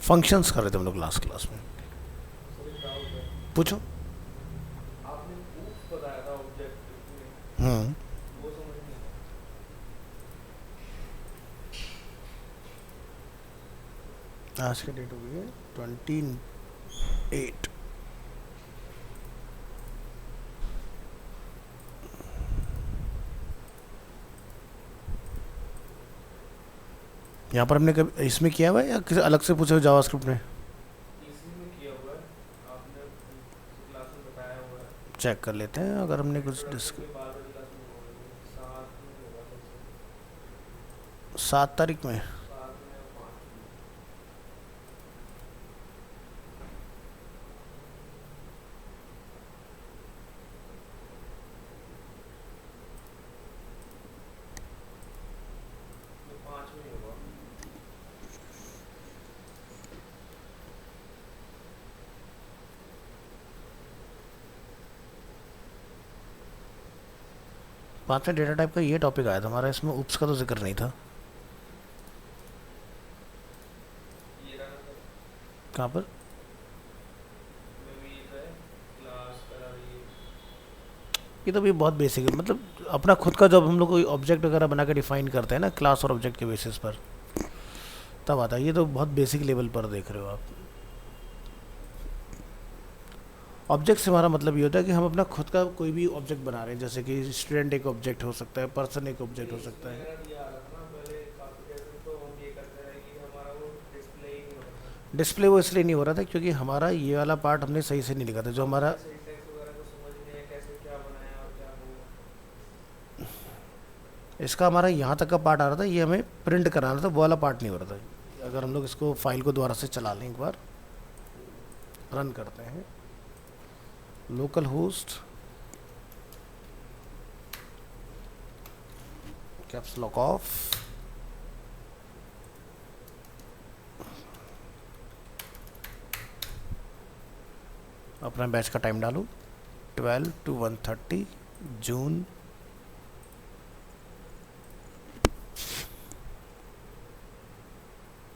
Functions कर रहे थे हम लोग लास्ट क्लास में। सर एक डाउट है। पूछो। आपने oops बताया था ऑब्जेक्ट में, हम्म। वो समझ नहीं आया। आज की डेट हो गई है 28। यहाँ पर हमने कभी इसमें किया हुआ है या किसी अलग से पूछा हुआ जावास्क्रिप्ट में? इसी में किया हुआ है, आपने किसी क्लास में बताया हुआ है। चेक कर लेते हैं अगर हमने कुछ इंट्रोडक्शन के बाद वाली क्लास में होगा, ये साथ में होगा सबसे, 7 तारीख में। साथ में और 5 में। ये 5 में ही होगा। 5 में डेटा टाइप का ये टॉपिक आया था हमारा, इसमें उप्स का तो जिक्र नहीं था। ये रहा सर, कहाँ पर? में भी ये है, क्लास करा ये। ये तो भी बहुत बेसिक है, मतलब अपना खुद का जब हम लोग कोई ऑब्जेक्ट वगैरह बना के डिफाइन करते हैं ना क्लास और ऑब्जेक्ट के बेसिस पर, तब आता है। ये तो बहुत बेसिक लेवल पर देख रहे हो आप। ऑब्जेक्ट से हमारा मतलब ये होता है कि हम अपना खुद का कोई भी ऑब्जेक्ट बना रहे हैं, जैसे कि स्टूडेंट एक ऑब्जेक्ट हो सकता है, पर्सन एक ऑब्जेक्ट हो बेसिक सकता है। वगैरह दिया आ रहा था ना पहले काफ़ी टाइम में, तो हम ये करते रहे कि हमारा वो डिस्प्ले ही नहीं हो रहा था। डिस्प्ले वो इसलिए नहीं हो रहा था क्योंकि हमारा ये वाला पार्ट हमने सही से नहीं लिखा था, जो हमारा हमें सिंटैक्स वगैरह को समझ नहीं आया, कैसे क्या बनाया और क्या वो। इसका हमारा यहाँ तक का पार्ट आ रहा था, ये हमें प्रिंट कराना था, वो वाला पार्ट नहीं हो रहा था। अगर हम लोग इसको फाइल को दोबारा से चला लें, एक बार रन करते हैं, local host caps lock of, अपना बैच का टाइम डालो 12 to 1:30 जून।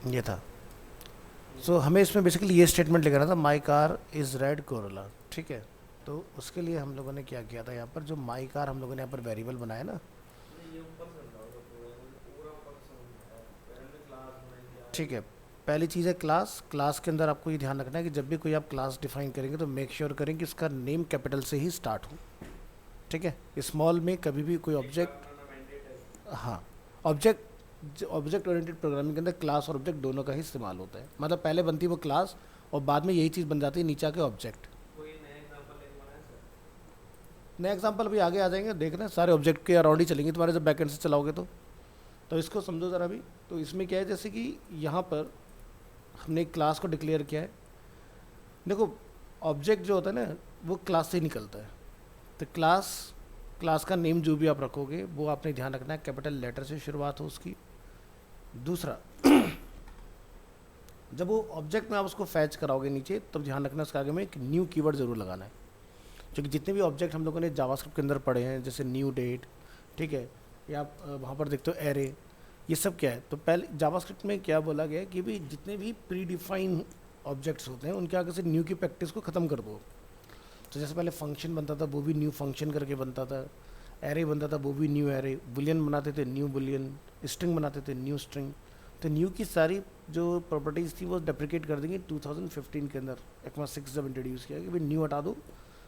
ये था। सो हमें इसमें बेसिकली ये स्टेटमेंट लिखना था, माई कार इज़ रेड कोरोला। ठीक है, तो उसके लिए हम लोगों ने क्या किया था, यहाँ पर जो माई कार हम लोगों ने यहाँ पर वेरिएबल बनाया ना। नहीं, ये ऊपर से समझा होगा पूरा, मुझे पूरा ऊपर से समझ में आया। पहले क्लास बनाई क्या है। ठीक है, पहली चीज़ है क्लास। क्लास के अंदर आपको ये ध्यान रखना है कि जब भी कोई आप क्लास डिफाइन करेंगे तो मेक श्योर करें कि उसका नेम कैपिटल से ही स्टार्ट हो। ठीक है, स्मॉल में कभी भी कोई एक बार ऑब्जेक्ट, बनाना मैंडेट है। हाँ, ऑब्जेक्ट ओरिएंटेड प्रोग्रामिंग के अंदर क्लास और ऑब्जेक्ट दोनों का ही इस्तेमाल होता है। मतलब पहले बनती है वो क्लास और बाद में यही चीज़ बन जाती है नीचे आके ऑब्जेक्ट। कोई नया एग्जांपल लेके बनाया सर। नए एग्जांपल अभी आगे आ जाएंगे, देखना सारे ऑब्जेक्ट के अराउंड ही चलेंगे तुम्हारे जब बैकएंड से चलाओगे तो इसको समझो ज़रा भी। तो इसमें क्या है, जैसे कि यहाँ पर हमने एक क्लास को डिक्लेयर किया है। देखो, ऑब्जेक्ट जो होता है ना वो क्लास से ही निकलता है। तो क्लास का नेम जो भी आप रखोगे वो आपने ध्यान रखना है कैपिटल लेटर से शुरुआत हो उसकी। दूसरा, जब वो ऑब्जेक्ट में आप उसको फैच कराओगे नीचे, तब ध्यान रखना उसके आगे में एक न्यू कीवर्ड ज़रूर लगाना है। क्योंकि जितने भी ऑब्जेक्ट हम लोगों ने जावास्क्रिप्ट के अंदर पढ़े हैं, जैसे न्यू डेट, ठीक है, या आप वहाँ पर देखते हो एरे, ये सब क्या है। तो पहले जावास्क्रिप्ट में क्या बोला गया है कि भी जितने भी प्री डिफाइन ऑब्जेक्ट्स होते हैं उनके आगे से न्यू की प्रैक्टिस को ख़त्म कर दो। तो जैसे पहले फंक्शन बनता था वो भी न्यू फंक्शन करके बनता था, एरे बनता था वो भी न्यू एरे, बुलियन बनाते थे न्यू बुलियन, स्ट्रिंग बनाते थे न्यू स्ट्रिंग। तो न्यू की सारी जो प्रॉपर्टीज़ थी वो डेप्रिकेट कर देंगे 2015 के अंदर। ECMA 6 जब इंट्रोड्यूस किया कि भाई न्यू हटा दो,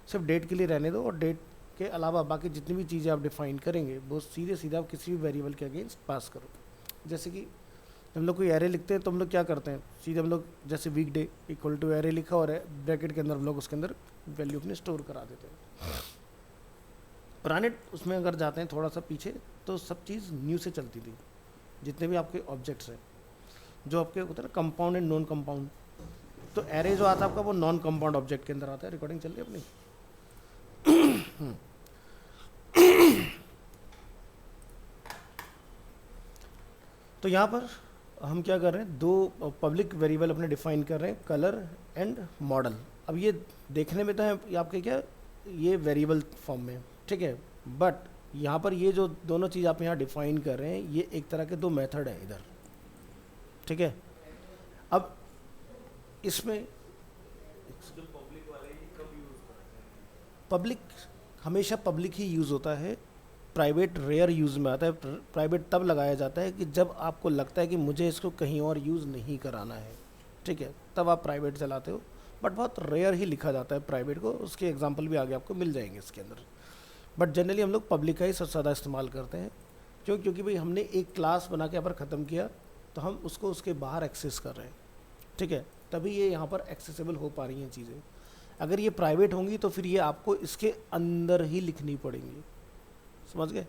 सिर्फ डेट के लिए रहने दो, और डेट के अलावा बाकी जितनी भी चीज़ें आप डिफाइन करेंगे वो सीधे सीधा आप किसी भी वेरिएबल के अगेंस्ट पास करो। जैसे कि हम लोग कोई एरे लिखते हैं तो हम लोग क्या करते हैं, सीधे हम लोग जैसे वीकडे इक्वल टू एरे लिखा और ब्रैकेट के अंदर हम लोग उसके अंदर वैल्यू अपनी स्टोर करा देते हैं। पुराने उसमें अगर जाते हैं थोड़ा सा पीछे तो सब चीज़ न्यू से चलती थी। जितने भी आपके ऑब्जेक्ट्स हैं जो आपके होते हैं ना कंपाउंड एंड नॉन कंपाउंड, तो एरे जो आता है आपका वो नॉन कंपाउंड ऑब्जेक्ट के अंदर आता है। रिकॉर्डिंग चल रही है अपनी? तो यहाँ पर हम क्या कर रहे हैं, दो पब्लिक वेरिएबल अपने डिफाइन कर रहे हैं, कलर एंड मॉडल। अब ये देखने में तो है ये आपके क्या, ये वेरिएबल फॉर्म में, ठीक है, बट यहाँ पर ये जो दोनों चीज़ आप यहाँ डिफाइन कर रहे हैं ये एक तरह के दो मेथड है इधर। ठीक है, अब इसमें जो पब्लिक वाले ही कब यूज करते हैं? पब्लिक हमेशा पब्लिक ही यूज़ होता है, प्राइवेट रेयर यूज़ में आता है। प्राइवेट तब लगाया जाता है कि जब आपको लगता है कि मुझे इसको कहीं और यूज़ नहीं कराना है, ठीक है, तब आप प्राइवेट चलाते हो। बट बहुत रेयर ही लिखा जाता है प्राइवेट को, उसके एग्जांपल भी आगे आपको मिल जाएंगे इसके अंदर। बट जनरली हम लोग पब्लिक का ही सबसे ज़्यादा इस्तेमाल करते हैं। क्योंकि भाई हमने एक क्लास बना के यहाँ पर ख़त्म किया, तो हम उसको उसके बाहर एक्सेस कर रहे हैं, ठीक है, तभी ये यहाँ पर एक्सेसिबल हो पा रही हैं चीज़ें। अगर ये प्राइवेट होंगी तो फिर ये आपको इसके अंदर ही लिखनी पड़ेंगी, समझ गए?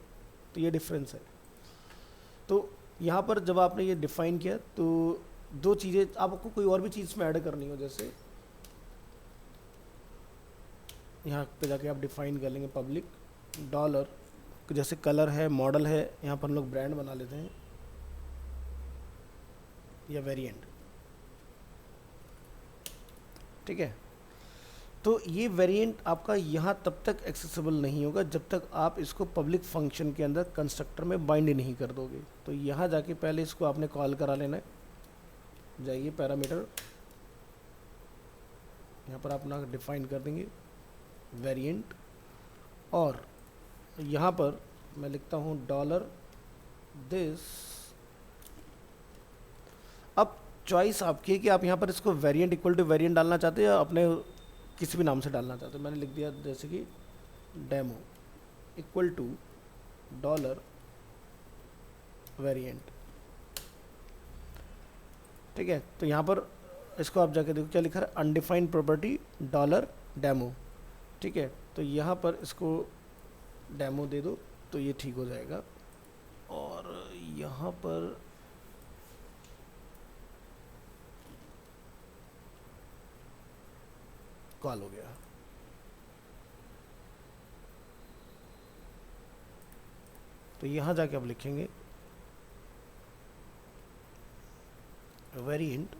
तो ये डिफरेंस है। तो यहाँ पर जब आपने ये डिफ़ाइन किया तो दो चीज़ें, आपको कोई और भी चीज़ में ऐड करनी हो, जैसे यहाँ पे जाके आप डिफ़ाइन कर लेंगे पब्लिक डॉलर, जैसे कलर है, मॉडल है, यहाँ पर हम लोग ब्रांड बना लेते हैं या वेरिएंट, ठीक है। तो ये वेरिएंट आपका यहाँ तब तक एक्सेसिबल नहीं होगा जब तक आप इसको पब्लिक फंक्शन के अंदर कंस्ट्रक्टर में बाइंड नहीं कर दोगे। तो यहाँ जाके पहले इसको आपने कॉल करा लेना है, जाइए पैरामीटर, यहाँ पर अपना डिफाइन कर देंगे वेरिएंट, और यहाँ पर मैं लिखता हूँ डॉलर दिस। अब चॉइस आपकी है कि आप यहाँ पर इसको वेरिएंट इक्वल टू वेरिएंट डालना चाहते हैं या अपने किसी भी नाम से डालना चाहते हो। मैंने लिख दिया जैसे कि demo equal to dollar variant, ठीक है। तो यहाँ पर इसको आप जाके देखो क्या लिखा है, अनडिफाइंड प्रॉपर्टी डॉलर डेमो, ठीक है। तो यहाँ पर इसको डेमो दे दो तो ये ठीक हो जाएगा। और यहाँ पर कॉल हो गया। तो यहाँ जाके आप लिखेंगे वेरिएंट,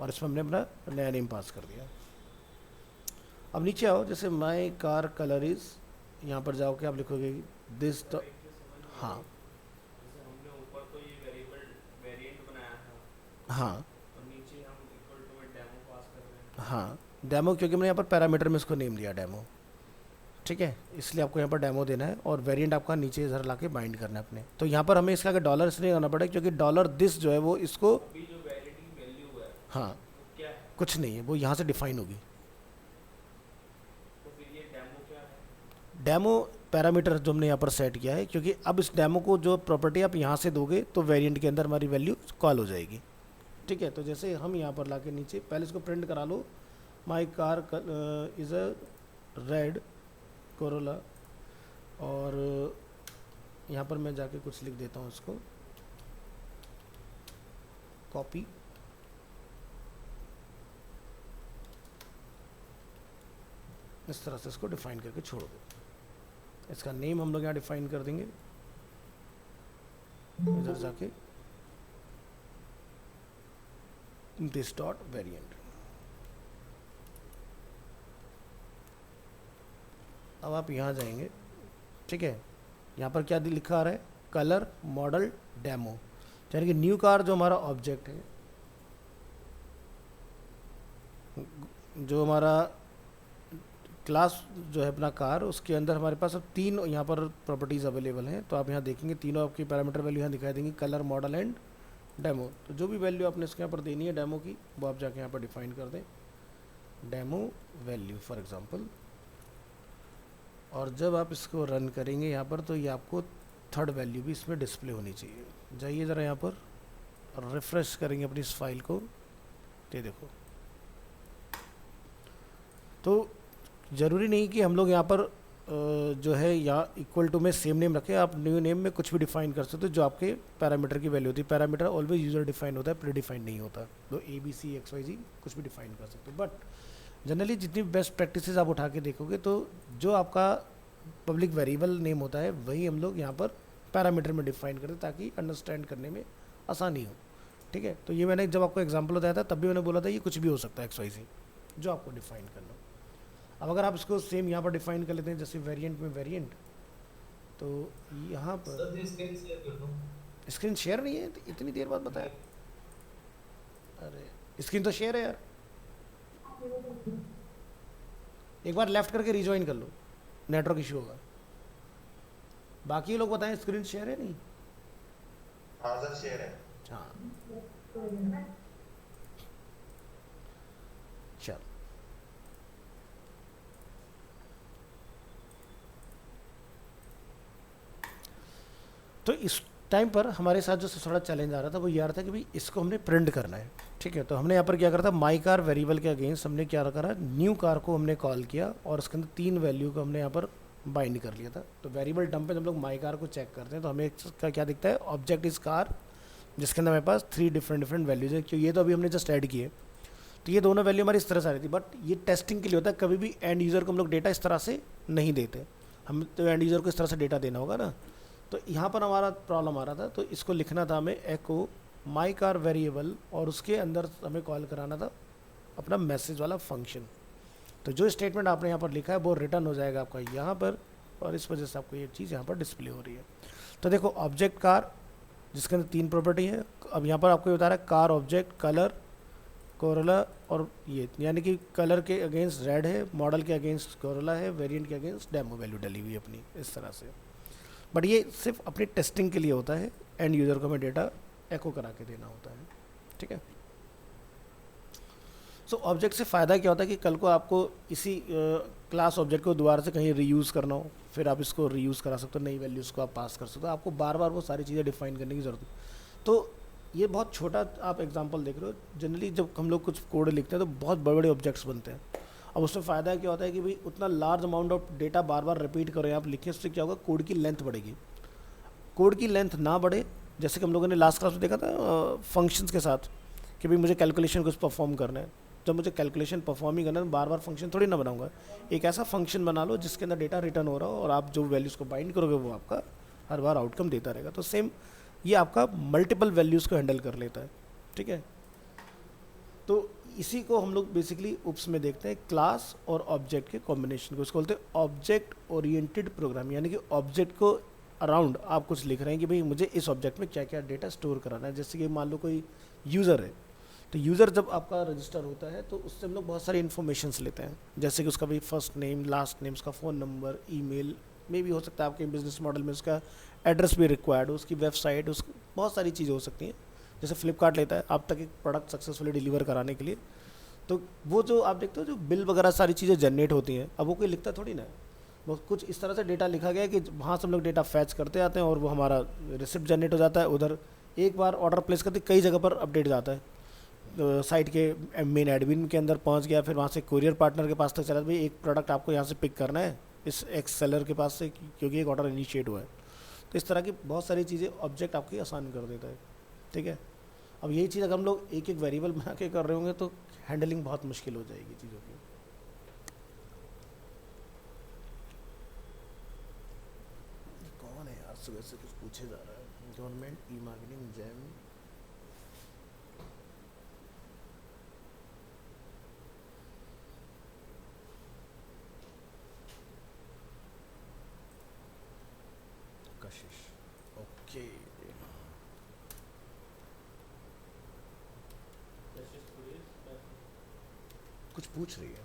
और इसमें हमने अपना नया नेम पास कर दिया। अब नीचे आओ, जैसे माई कार कलर इज, यहाँ पर जाओ के आप लिखोगे दिस, एक चीज़ समझ में हाँ आई, जैसे हमने ऊपर तो ये वेरिएबल वेरिएंट बनाया था हाँ और नीचे हम इक्वल टू में डेमो पास कर रहे हैं। हाँ डेमो, क्योंकि मैंने यहाँ पर पैरामीटर में इसको नेम दिया डेमो, ठीक है, इसलिए आपको यहाँ पर डेमो देना है। और वेरिएंट आपका नीचे इधर ला के बाइंड करना है अपने। तो यहाँ पर हमें इसका डॉलर इसलिए करना पड़ेगा क्योंकि डॉलर दिस जो है वो इसको, अभी जो वेरिएंट की वैल्यू है हाँ वो क्या है? कुछ नहीं है, वो यहाँ से डिफाइन होगी। तो फिर ये डेमो क्या है? डेमो पैरामीटर जो हमने यहाँ पर सेट किया है, क्योंकि अब इस डेमो को जो प्रॉपर्टी आप यहाँ से दोगे तो वेरिएंट के अंदर हमारी वैल्यू कॉल हो जाएगी, ठीक है। तो जैसे हम यहाँ पर ला के नीचे पहले इसको प्रिंट करा लो, my car is a red Corolla, और यहाँ पर मैं जाके कुछ लिख देता हूँ, इसको कॉपी, इस तरह से इसको डिफाइन करके छोड़ दो। इसका नेम हम लोग यहाँ डिफाइन कर देंगे, इधर जाके दिस डॉट वेरिएंट। अब आप यहाँ जाएंगे, ठीक है, यहाँ पर क्या लिखा आ रहा है, कलर मॉडल डेमो, यानी कि न्यू कार जो हमारा ऑब्जेक्ट है, जो हमारा क्लास जो है अपना कार, उसके अंदर हमारे पास अब तीन यहाँ पर प्रॉपर्टीज़ अवेलेबल हैं। तो आप यहाँ देखेंगे तीनों आपकी पैरामीटर वैल्यू यहाँ दिखाई देंगी, कलर मॉडल एंड डेमो। तो जो भी वैल्यू आपने इसके यहाँ पर देनी है डेमो की, वो आप जाके यहाँ पर डिफाइन कर दें, डेमो वैल्यू फॉर एग्जांपल। और जब आप इसको रन करेंगे यहाँ पर, तो ये आपको थर्ड वैल्यू भी इसमें डिस्प्ले होनी चाहिए। जाइए ज़रा यहाँ पर और रिफ़्रेश करेंगे अपनी इस फाइल को, ये देखो। तो ज़रूरी नहीं कि हम लोग यहाँ पर जो है या इक्वल टू में सेम नेम रखें, आप न्यू नेम में कुछ भी डिफाइन कर सकते हो जो आपके पैरामीटर की वैल्यू होती है। पैरामीटर ऑलवेज यूज़र डिफाइन होता है, प्री डिफाइन नहीं होता। तो ABC XYZ कुछ भी डिफाइन कर सकते हो। बट जनरली जितनी बेस्ट प्रैक्टिसेस आप उठा के देखोगे तो जो आपका पब्लिक वेरिएबल नेम होता है वही हम लोग यहाँ पर पैरामीटर में डिफाइन करते हैं, ताकि अंडरस्टैंड करने में आसानी हो, ठीक है। तो ये मैंने जब आपको एग्जांपल बताया था तब भी मैंने बोला था ये कुछ भी हो सकता है XYZ जो आपको डिफाइन करना। अब अगर आप इसको सेम यहाँ पर डिफाइन कर लेते हैं, जैसे वेरिएंट में वेरिएंट, तो यहाँ पर स्क्रीन शेयर नहीं है, तो इतनी देर बाद बताया। अरे स्क्रीन तो शेयर है यार, एक बार लेफ्ट करके रिज्वाइन कर लो, नेटवर्क इशू होगा। बाकी लोग बताएं स्क्रीन शेयर है नहीं? हाँ सर शेयर है। हाँ चल, तो इस टाइम पर हमारे साथ जो सबसे बड़ा चैलेंज आ रहा था वो ये आ रहा था कि भाई इसको हमने प्रिंट करना है। ठीक है, तो हमने यहाँ पर क्या करा था, माई कार वेरिएबल के अगेंस्ट हमने क्या करा, न्यू कार को हमने कॉल किया और उसके अंदर 3 वैल्यू को हमने यहाँ पर बाइंड कर लिया था। तो वेरिएबल डंप पे जब लोग माई कार को चेक करते हैं तो हमें इसका क्या दिखता है, ऑब्जेक्ट इज कार, जिसके अंदर हमारे पास 3 डिफरेंट वैल्यूज है, क्योंकि ये तो अभी हमने जस्ट ऐड किए। तो ये दोनों वैल्यू हमारी इस तरह से आ रही थी, बट ये टेस्टिंग के लिए होता है, कभी भी एंड यूज़र को हम लोग डेटा इस तरह से नहीं देते, हम तो एंड यूज़र को इस तरह से डेटा देना होगा ना। तो यहाँ पर हमारा प्रॉब्लम आ रहा था, तो इसको लिखना था हमें एको माई कार वेरिएबल और उसके अंदर हमें कॉल कराना था अपना मैसेज वाला फंक्शन। तो जो स्टेटमेंट आपने यहाँ पर लिखा है वो रिटर्न हो जाएगा आपका यहाँ पर, और इस वजह से आपको ये चीज़ यहाँ पर डिस्प्ले हो रही है। तो देखो ऑब्जेक्ट कार जिसके अंदर 3 प्रॉपर्टी है, अब यहाँ पर आपको ये बता रहा है कार ऑब्जेक्ट कलर कोरोला, और ये यानी कि कलर के अगेंस्ट रेड है, मॉडल के अगेंस्ट कोरोला है, वेरिएंट के अगेंस्ट डेमो वैल्यू डली हुई है अपनी इस तरह से। बट ये सिर्फ अपनी टेस्टिंग के लिए होता है, एंड यूज़र को हमें डेटा एको करा के देना होता है। ठीक है, सो ऑब्जेक्ट से फ़ायदा क्या होता है कि कल को आपको इसी क्लास ऑब्जेक्ट को दोबारा से कहीं रीयूज़ करना हो, फिर आप इसको रीयूज़ करा सकते हो, नई वैल्यूज़ को आप पास कर सकते हो, आपको बार बार वो सारी चीज़ें डिफाइन करने की ज़रूरत है। तो ये बहुत छोटा आप एग्जांपल देख रहे हो, जनरली जब हम लोग कुछ कोड लिखते हैं तो बहुत बड़े बड़े ऑब्जेक्ट्स बनते हैं। अब उसमें फ़ायदा क्या होता है कि भाई उतना large amount of data bar bar repeat करें आप लिखें, उससे क्या होगा, कोड की लेंथ बढ़ेगी। कोड की लेंथ ना बढ़े, जैसे कि हम लोगों ने लास्ट क्लास में देखा था फंक्शंस के साथ, कि भाई मुझे कैलकुलेशन कुछ परफॉर्म करना है, जब मुझे कैलकुलेशन परफॉर्म ही करना है तो बार बार फंक्शन थोड़ी ना बनाऊंगा। एक ऐसा फंक्शन बना लो जिसके अंदर डेटा रिटर्न हो रहा हो और आप जो वैल्यूज़ को बाइंड करोगे वो आपका हर बार आउटकम देता रहेगा। तो सेम ये आपका मल्टीपल वैल्यूज़ को हैंडल कर लेता है। ठीक है, तो इसी को हम लोग बेसिकली उप्स में देखते हैं, क्लास और ऑब्जेक्ट के कॉम्बिनेशन को, उसको बोलते हैं ऑब्जेक्ट ओरिएंटेड प्रोग्राम। यानी कि ऑब्जेक्ट को अराउंड आप कुछ लिख रहे हैं कि भाई मुझे इस ऑब्जेक्ट में क्या क्या डेटा स्टोर कराना है। जैसे कि मान लो कोई यूज़र है, तो यूज़र जब आपका रजिस्टर होता है तो उससे हम लोग बहुत सारी इन्फॉर्मेशंस लेते हैं, जैसे कि उसका भाई फर्स्ट नेम, लास्ट नेम, उसका फ़ोन नंबर, ईमेल, में भी हो सकता है आपके बिजनेस मॉडल में उसका एड्रेस भी रिक्वायर्ड हो, उसकी वेबसाइट, उस बहुत सारी चीज़ें हो सकती हैं। जैसे फ्लिपकार्ट लेता है आप तक एक प्रोडक्ट सक्सेसफुली डिलीवर कराने के लिए, तो वो जो आप देखते हो जो बिल वगैरह सारी चीज़ें जनरेट होती हैं, अब वो कोई लिखता थोड़ी ना है, वो कुछ इस तरह से डेटा लिखा गया है कि वहाँ से हम लोग डेटा फैच करते आते हैं और वो हमारा रिसिप्ट जनरेट हो जाता है। उधर एक बार ऑर्डर प्लेस करते कई जगह पर अपडेट जाता है, साइट के मेन एडमिन के अंदर पहुंच गया, फिर वहाँ से कोरियर पार्टनर के पास तक चला, भाई एक प्रोडक्ट आपको यहाँ से पिक करना है इस एक्स सेलर के पास से, क्योंकि एक ऑर्डर इनिशिएट हुआ है। तो इस तरह की बहुत सारी चीज़ें ऑब्जेक्ट आपकी आसान कर देता है। ठीक है, अब यही चीज़ अगर हम लोग एक एक वेरिएबल बना के कर रहे होंगे तो हैंडलिंग बहुत मुश्किल हो जाएगी चीज़ों की। कौन है यार सुबह से कुछ पूछे जा रहा है, गवर्नमेंट ई मार्केटिंग जैम, कशिश, ओके, कुछ पूछ रही है।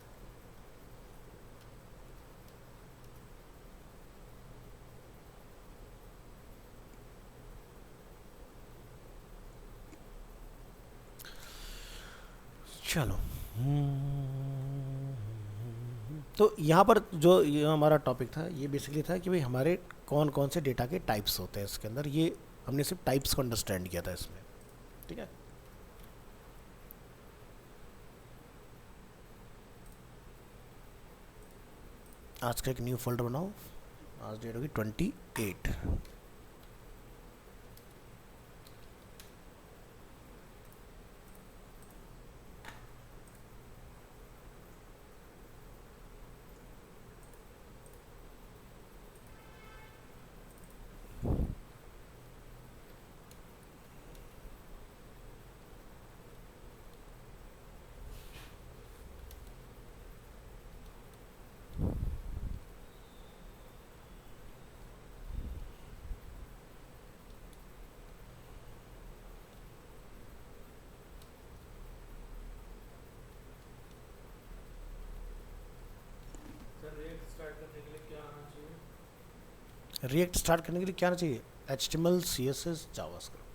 चलो, तो यहाँ पर जो ये हमारा टॉपिक था ये बेसिकली था कि भाई हमारे कौन कौन से डेटा के टाइप्स होते हैं इसके अंदर, ये हमने सिर्फ टाइप्स को अंडरस्टैंड किया था इसमें। ठीक है, आज का एक न्यू फोल्डर बनाओ, आज डेट होगी 28। रिएक्ट स्टार्ट करने के लिए क्या चाहिए? HTML, CSS, जावास्क्रिप्ट,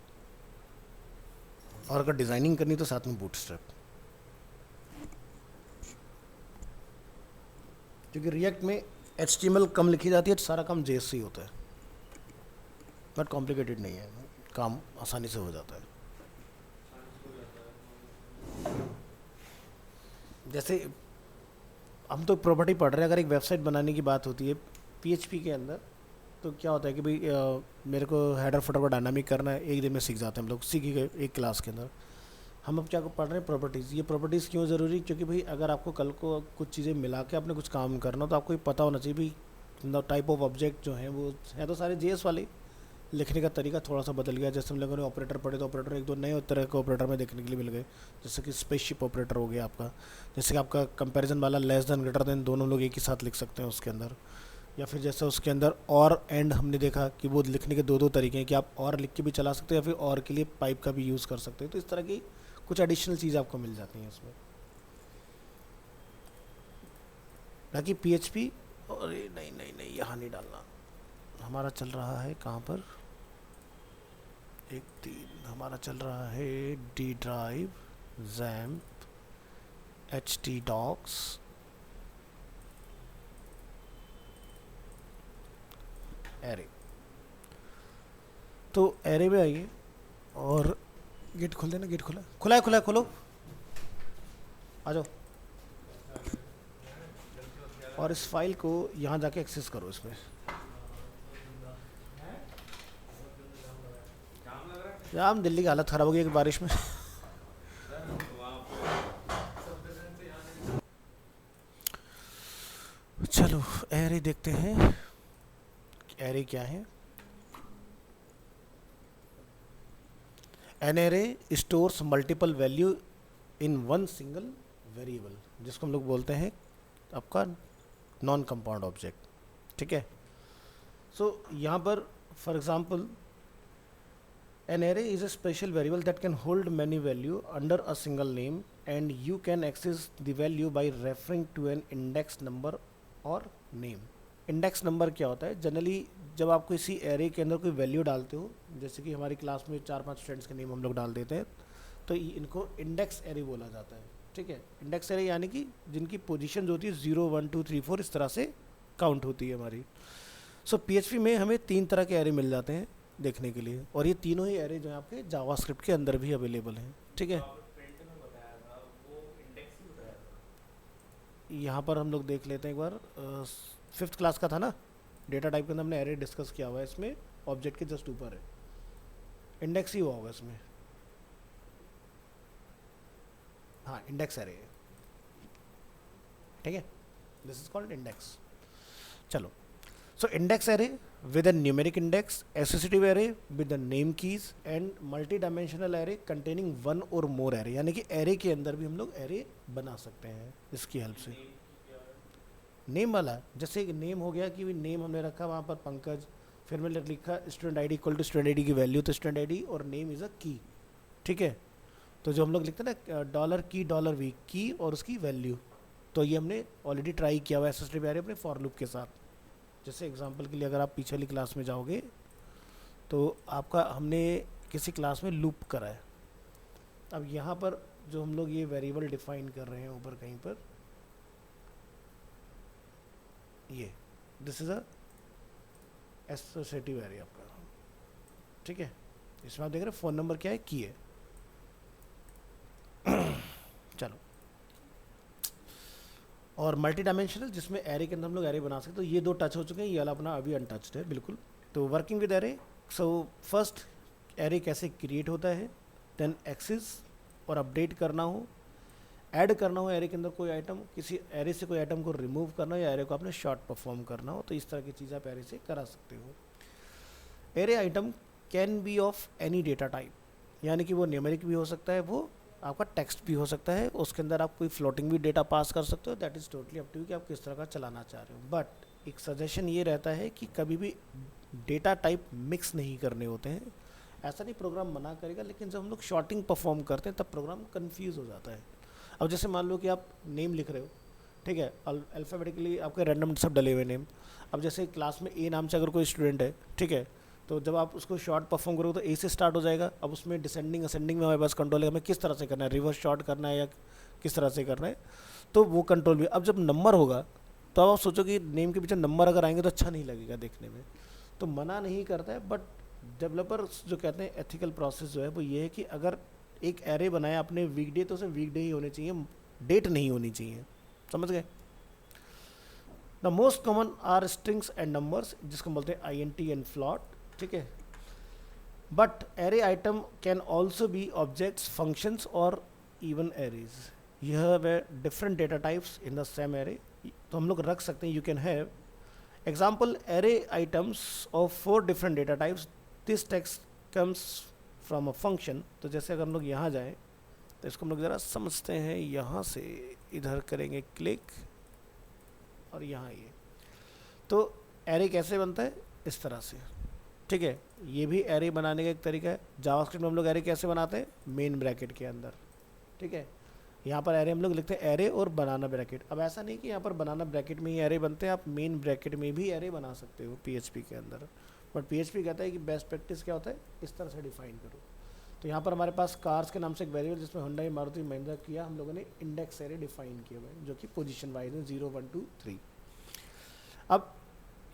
और अगर डिज़ाइनिंग करनी तो साथ में बूटस्ट्रैप, क्योंकि रिएक्ट में HTML कम लिखी जाती है, सारा काम JS से ही होता है, बट कॉम्प्लिकेटेड नहीं है, काम आसानी से हो जाता है। जैसे हम तो प्रॉपर्टी पढ़ रहे हैं, अगर एक वेबसाइट बनाने की बात होती है PHP के अंदर, तो क्या होता है कि भाई मेरे को हेडर फुटर को डायनामिक करना है, एक दिन में सीख जाते हैं हम लोग, सीख ही गए एक क्लास के अंदर। हम अब क्या पढ़ रहे हैं? प्रॉपर्टीज़। ये प्रॉपर्टीज़ क्यों ज़रूरी? क्योंकि भाई अगर आपको कल को कुछ चीज़ें मिला के आपने कुछ काम करना हो तो आपको ये पता होना चाहिए भाई टाइप ऑफ ऑब्जेक्ट जो हैं वो है तो सारे JS वाले, लिखने का तरीका थोड़ा सा बदल गया। जैसे हम लोगों ने ऑपरेटर पढ़े तो ऑपरेटर एक दो नए तरह के ऑपरेटर में देखने के लिए मिल गए, जैसे कि स्पेसशिप ऑपरेटर हो गया आपका, जैसे कि आपका कंपैरिजन वाला लेस देन ग्रेटर देन दोनों लोग एक ही साथ लिख सकते हैं उसके अंदर, या फिर जैसे उसके अंदर और एंड हमने देखा कि वो लिखने के दो दो तरीके हैं कि आप और लिख के भी चला सकते हैं या फिर और के लिए पाइप का भी यूज़ कर सकते हैं। तो इस तरह की कुछ एडिशनल चीज़ आपको मिल जाती हैं इसमें। बाकी PHP, और नहीं नहीं नहीं यहाँ नहीं डालना, हमारा चल रहा है कहाँ पर, 1 3 हमारा चल रहा है D drive, XAMPP, htdocs, array. तो एरे में आइए और गेट खोल देना, गेट खुला खुला है, खुला है, खोलो, आ जाओ, और इस फाइल को यहाँ जाके एक्सेस करो। इसमें जाम लग रहा है जाम, दिल्ली की हालत ख़राब हो गई है बारिश में। वहाँ पे। चलो एरे देखते हैं, एरे क्या है। An array stores multiple value in one single variable, जिसको हम लोग बोलते हैं आपका नॉन कंपाउंड ऑब्जेक्ट, ठीक है। सो यहाँ पर for example an array is a special variable that can hold many value under a single name and you can access the value by referring to an index number or name। Index number क्या होता है? Generally जब आप किसी array के अंदर कोई value डालते हो, जैसे कि हमारी क्लास में 4-5 स्टूडेंट्स के नेम हम लोग डाल देते हैं, तो इनको इंडेक्स एरे बोला जाता है, ठीक है। इंडेक्स एरे यानी कि जिनकी पोजीशन होती है 0 1 2 3 4 इस तरह से काउंट होती है हमारी। सो PHP में हमें 3 तरह के एरे मिल जाते हैं देखने के लिए, और ये तीनों ही एरे जो है आपके जावास्क्रिप्ट के अंदर भी अवेलेबल हैं, ठीक है। प्रिंट में बताया था वो इंडेक्स ही बताया था। यहाँ पर हम लोग देख लेते हैं एक बार, 5th क्लास का था ना, डेटा टाइप के अंदर हमने एरे डिस्कस किया हुआ है, इसमें ऑब्जेक्ट के जस्ट ऊपर है, इंडेक्स ही हुआ होगा इसमें, हाँ इंडेक्स एरे है, ठीक है, दिस इज कॉल्ड इंडेक्स। चलो, so index array with a numeric index, associative array with the name keys and multi-dimensional array containing one or more array, यानी कि array के अंदर भी हम लोग array बना सकते हैं इसकी हेल्प से। नेम वाला, जैसे एक नेम हो गया कि नेम हमने रखा वहाँ पर पंकज, फिर मैंने लिखा student ID equal to student ID की वैल्यू, तो स्टूडेंट आईडी और नेम इज़ अ की, ठीक है। तो जो हम लोग लिखते हैं ना $$V की और उसकी वैल्यू, तो ये हमने ऑलरेडी ट्राई किया हुआ है associative array अपने फॉर लूप के साथ। जैसे एग्जांपल के लिए अगर आप पीछे वाली क्लास में जाओगे तो आपका हमने किसी क्लास में लूप करा है। अब यहाँ पर जो हम लोग ये वेरिएबल डिफाइन कर रहे हैं ऊपर कहीं पर, ये this is a associative array आपका, ठीक है। इसमें आप देख रहे हैं फ़ोन नंबर क्या है, की है। चलो, और मल्टी डायमेंशनल जिसमें एरे के अंदर हम लोग एरे बना सकते हैं, तो ये 2 टच हो चुके हैं, ये वाला अपना अभी अनटच्ड है बिल्कुल। तो working with array, so first array कैसे क्रिएट होता है, देन एक्सेस और अपडेट करना हो, ऐड करना हो एरे के अंदर कोई आइटम, किसी एरे से कोई आइटम को रिमूव करना हो या एरे को आपने शॉर्ट परफॉर्म करना हो, तो इस तरह की चीज़ आप एरे से करा सकते हो। Array item can be of any data type, यानी कि वो न्यूमेरिक भी हो सकता है, वो आपका टेक्स्ट भी हो सकता है, उसके अंदर आप कोई फ्लोटिंग भी डेटा पास कर सकते हो, that is totally up to you कि आप किस तरह का चलाना चाह रहे हो। बट एक सजेशन ये रहता है कि कभी भी डेटा टाइप मिक्स नहीं करने होते हैं। ऐसा नहीं प्रोग्राम मना करेगा, लेकिन जब हम लोग शॉर्टिंग परफॉर्म करते हैं तब प्रोग्राम कन्फ्यूज़ हो जाता है। अब जैसे मान लो कि आप नेम लिख रहे हो, ठीक है, अल्फ़ाबेटिकली आपके रैंडम सब डले हुए नेम। अब जैसे क्लास में ए नाम से अगर कोई स्टूडेंट है, ठीक है, तो जब आप उसको शॉर्ट परफॉर्म करोगे तो ए से स्टार्ट हो जाएगा। अब उसमें डिसेंडिंग असेंडिंग में हमारे पास कंट्रोल है, हमें किस तरह से करना है, रिवर्स शॉर्ट करना है या किस तरह से करना है, तो वो कंट्रोल भी। अब जब नंबर होगा तो अब आप सोचो कि नेम के पीछे नंबर अगर आएंगे तो अच्छा नहीं लगेगा देखने में, तो मना नहीं करता है। बट डेवलपर्स जो कहते हैं एथिकल प्रोसेस जो है वो ये है कि अगर एक एरे बनाया आपने वीकडे तो उसे वीकडे ही होने चाहिए, डेट नहीं होनी चाहिए। समझ गए? The most common are strings and numbers, जिसको बोलते हैं INT एंड फ्लॉट, ठीक है। But array item can also be objects, functions और even arrays. You have different data types in the same array, तो हम लोग रख सकते हैं। You can have example array items of 4 different data types, this text comes from a function. तो जैसे अगर हम लोग यहाँ जाएं तो इसको हम लोग ज़रा समझते हैं। यहाँ से इधर करेंगे क्लिक और यहाँ ये, तो एरे कैसे बनता है इस तरह से, ठीक है। ये भी एरे बनाने का एक तरीका है। जावास्क्रिप्ट में हम लोग एरे कैसे बनाते हैं, मेन ब्रैकेट के अंदर, ठीक है। यहाँ पर एरे हम लोग लिखते हैं एरे और बनाना ब्रैकेट। अब ऐसा नहीं कि यहाँ पर बनाना ब्रैकेट में ही एरे बनते हैं, आप मेन ब्रैकेट में भी एरे बना सकते हो PHP के अंदर। बट PHP कहता है कि बेस्ट प्रैक्टिस क्या होता है, इस तरह से डिफाइन करो। तो यहाँ पर हमारे पास कार्स के नाम से एक वेरिएबल जिसमें हुंडई, मारुति, महिंद्रा, किया, हम लोगों ने इंडेक्स एरे डिफाइन किए हुए हैं जो कि पोजीशन वाइज है 0 1 2 3। अब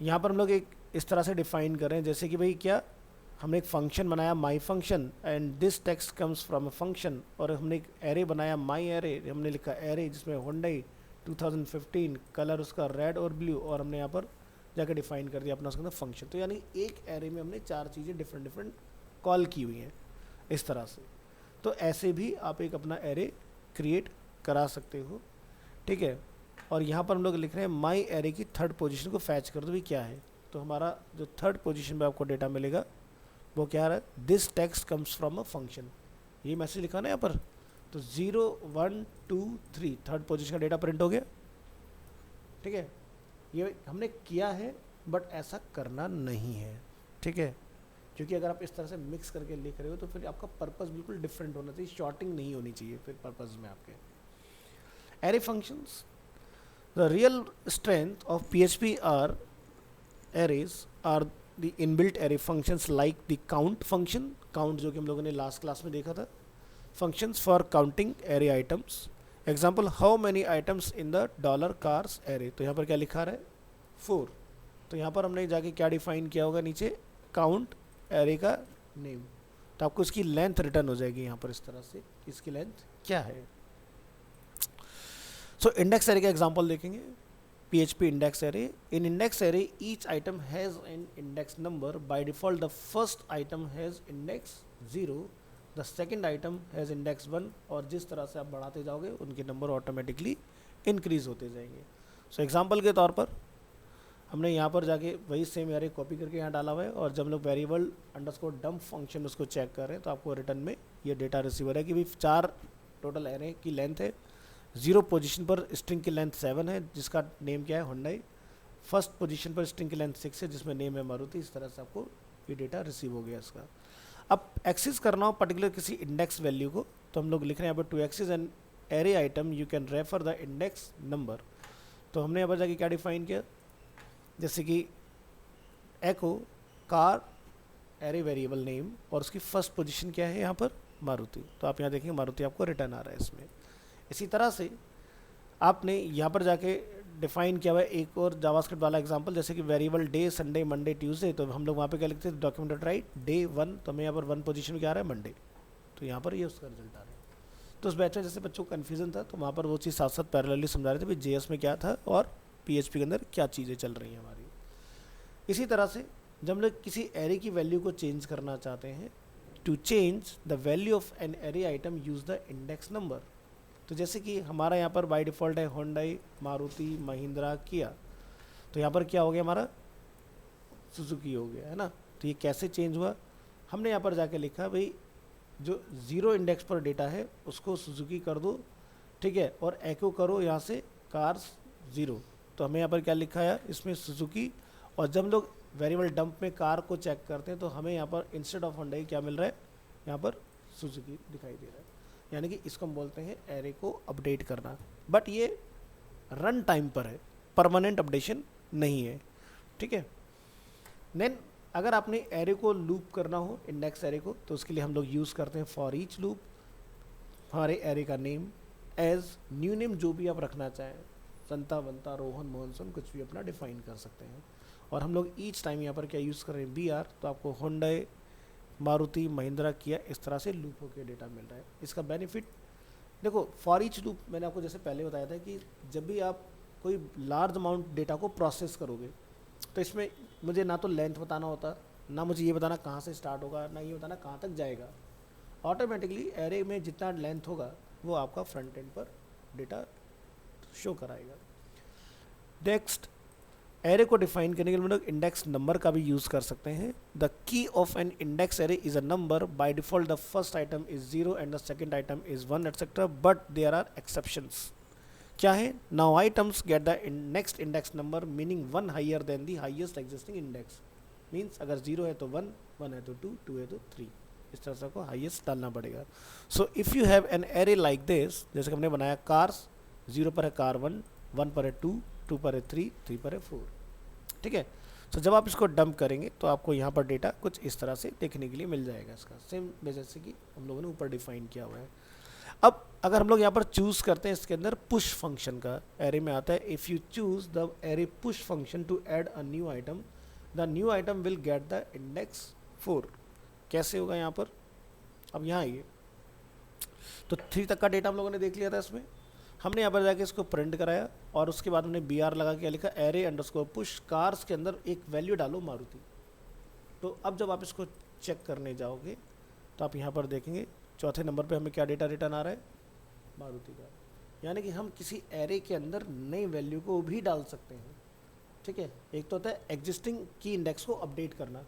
यहाँ पर हम लोग एक इस तरह से डिफाइन कर रहे हैं जैसे कि भाई क्या, हमने एक फंक्शन बनाया माई function and this text comes from a function, और हमने एक एरे बनाया माई एरे, हमने लिखा एरे जिसमें हुंडई 2015, कलर उसका रेड और ब्लू, और हमने यहाँ पर जाकर डिफाइन कर दिया अपना उसके अंदर फंक्शन। तो यानी एक एरे में हमने 4 चीज़ें डिफरेंट डिफरेंट कॉल की हुई हैं इस तरह से। तो ऐसे भी आप एक अपना एरे क्रिएट करा सकते हो, ठीक है। और यहाँ पर हम लोग लिख रहे हैं माई एरे की 3rd पोजीशन को फैच कर दो, भी क्या है। तो हमारा जो 3rd पोजीशन पे आपको डेटा मिलेगा वो क्या है, this text comes from a function. ये मैसेज लिखा ना यहाँ पर, तो 0 1 2 3 3rd पोजीशन का डेटा प्रिंट हो गया, ठीक है। ये हमने किया है बट ऐसा करना नहीं है, ठीक है, क्योंकि अगर आप इस तरह से मिक्स करके लिख रहे हो तो फिर आपका पर्पस बिल्कुल डिफरेंट होना चाहिए, शॉर्टिंग नहीं होनी चाहिए फिर पर्पस में आपके। Array functions, the real strength of PHP are arrays are the inbuilt array functions like the count function, count जो कि हम लोगों ने लास्ट क्लास में देखा था, functions for counting array items, example how many items in the $cars array। तो यहाँ पर क्या लिखा रहा है 4, तो यहाँ पर हमने जाके क्या डिफाइन किया होगा नीचे, count array का नेम, तो आपको इसकी लेंथ रिटर्न हो जाएगी यहाँ पर इस तरह से, इसकी लेंथ क्या है। सो इंडेक्स एरे का एग्जांपल देखेंगे, PHP index array. In index array, each item has an index number. By default, the first item has index 0, the second item has index 1, और जिस तरह से आप बढ़ाते जाओगे उनके नंबर ऑटोमेटिकली इंक्रीज होते जाएंगे। सो एग्जांपल के तौर पर हमने यहाँ पर जाके वही सेम एरे कॉपी करके यहाँ डाला हुआ है, और जब हम लोग वेरिएबल अंडरस्कोर डंप फंक्शन उसको चेक कर रहे हैं तो आपको रिटर्न में ये डेटा रिसीवर है कि भाई 4 टोटल एरे की लेंथ है, 0 पोजीशन पर स्ट्रिंग की लेंथ 7 है जिसका नेम क्या है हुंडई, 1st पोजीशन पर स्ट्रिंग की लेंथ 6 है जिसमें नेम है मारुति। इस तरह से आपको ये डेटा रिसीव हो गया इसका। अब एक्सेस करना हो पर्टिकुलर किसी इंडेक्स वैल्यू को, तो हम लोग लिख रहे हैं यहाँ पर to access an array item you can refer the index number. तो हमने यहाँ पर जाके क्या डिफाइन किया, जैसे कि एको कार एरे वेरिएबल नेम और उसकी 1st पोजीशन क्या है यहाँ पर मारुति, तो आप यहाँ देखेंगे मारुति आपको रिटर्न आ रहा है इसमें। इसी तरह से आपने यहाँ पर जाके डिफाइन किया हुआ है एक और जावास्क्रिप्ट वाला एग्जांपल, जैसे कि variable day, Sunday, Monday, Tuesday, तो हम लोग वहाँ पे क्या लिखते हैं, डॉक्यूमेंट राइट डे 1, तो हमें यहाँ पर 1 पोजीशन में क्या आ रहा है मंडे, तो यहाँ पर ये उसका रिजल्ट आ रहा है। तो उस बैच में जैसे बच्चों को कन्फ्यूजन था तो वहाँ पर वो चीज़ साथ साथ पैरेलली समझा रहे थे भाई JS में क्या था और PHP के अंदर क्या चीज़ें चल रही हैं हमारी। इसी तरह से जब हम लोग किसी एरे की वैल्यू को चेंज करना चाहते हैं, to change the value of an array item use the index number. तो जैसे कि हमारा यहाँ पर बाय डिफ़ॉल्ट है हुंडई, मारुति, महिंद्रा, किया, तो यहाँ पर क्या हो गया हमारा सुजुकी हो गया है ना। तो ये कैसे चेंज हुआ, हमने यहाँ पर जाके लिखा भाई जो 0 इंडेक्स पर डेटा है उसको सुजुकी कर दो, ठीक है, और एको करो यहाँ से कार्स 0, तो हमें यहाँ पर क्या लिखा है इसमें सुजुकी। और जब हम लोग वेरिएबल डंप में कार को चेक करते हैं तो हमें यहाँ पर इंस्टेड ऑफ हुंडई क्या मिल रहा है, यहाँ पर सुजुकी दिखाई दे रहा है। यानी कि इसको हम बोलते हैं एरे को अपडेट करना। बट ये रन टाइम पर है, परमानेंट अपडेशन नहीं है, ठीक है। देन अगर आपने एरे को लूप करना हो, इंडेक्स एरे को, तो उसके लिए हम लोग यूज़ करते हैं फॉर ईच लूप। हमारे एरे का नेम एज न्यू नेम जो भी आप रखना चाहें, संता बनता रोहन मोहनसन कुछ भी अपना डिफाइन कर सकते हैं। और हम लोग ईच टाइम यहाँ पर क्या यूज़ कर रहे हैं, बी आर, तो आपको होंडा, मारुति, महिंद्रा, किया, इस तरह से लूप होकर डेटा मिल रहा है। इसका बेनिफिट देखो, फॉर ईच लूप मैंने आपको जैसे पहले बताया था कि जब भी आप कोई लार्ज अमाउंट डेटा को प्रोसेस करोगे तो इसमें मुझे ना तो लेंथ बताना होता, ना मुझे ये बताना कहाँ से स्टार्ट होगा, ना ये बताना कहाँ तक जाएगा। ऑटोमेटिकली एरे में जितना लेंथ होगा वो आपका फ्रंट एंड पर डेटा शो कराएगा। नेक्स्ट, एरे को डिफाइन करने के लिए हम लोग इंडेक्स नंबर का भी यूज़ कर सकते हैं। The key of an index array is a number, by default the first item is 0 and the second item is 1 etcetera, but there are exceptions. क्या है, now items get the next index number meaning 1 higher than the highest existing index. Means अगर 0 है तो 1, 1 है तो 2, 2 है तो 3, इस तरह से आपको हाईएस्ट डालना पड़ेगा। So if you have an array like this, जैसे कि हमने बनाया कार्स, 0 पर है कार 1, 1 पर है 2, 2 पर है 3, 3 पर है 4, ठीक है। सो जब आप इसको डंप करेंगे तो आपको यहाँ पर डेटा कुछ इस तरह से देखने के लिए मिल जाएगा, इसका सेम जैसे कि हम लोगों ने ऊपर डिफाइन किया हुआ है। अब अगर हम लोग यहाँ पर चूज़ करते हैं इसके अंदर पुश फंक्शन का, एरे में आता है if you choose the array push function to add a new item, the new item will get the index 4। कैसे होगा यहाँ पर, अब यहाँ आइए, तो 3 तक का डेटा हम लोगों ने देख लिया था। इसमें हमने यहाँ पर जाके इसको प्रिंट कराया और उसके बाद हमने बी आर लगा के लिखा एरे अंडरस्कोर पुश कार्स के अंदर एक वैल्यू डालो मारुति। तो अब जब आप इसको चेक करने जाओगे तो आप यहाँ पर देखेंगे चौथे नंबर पे हमें क्या डेटा रिटर्न आ रहा है, मारुति का। यानी कि हम किसी एरे के अंदर नई वैल्यू को भी डाल सकते हैं, ठीक है। एक तो होता है एग्जिस्टिंग की इंडेक्स को अपडेट करना,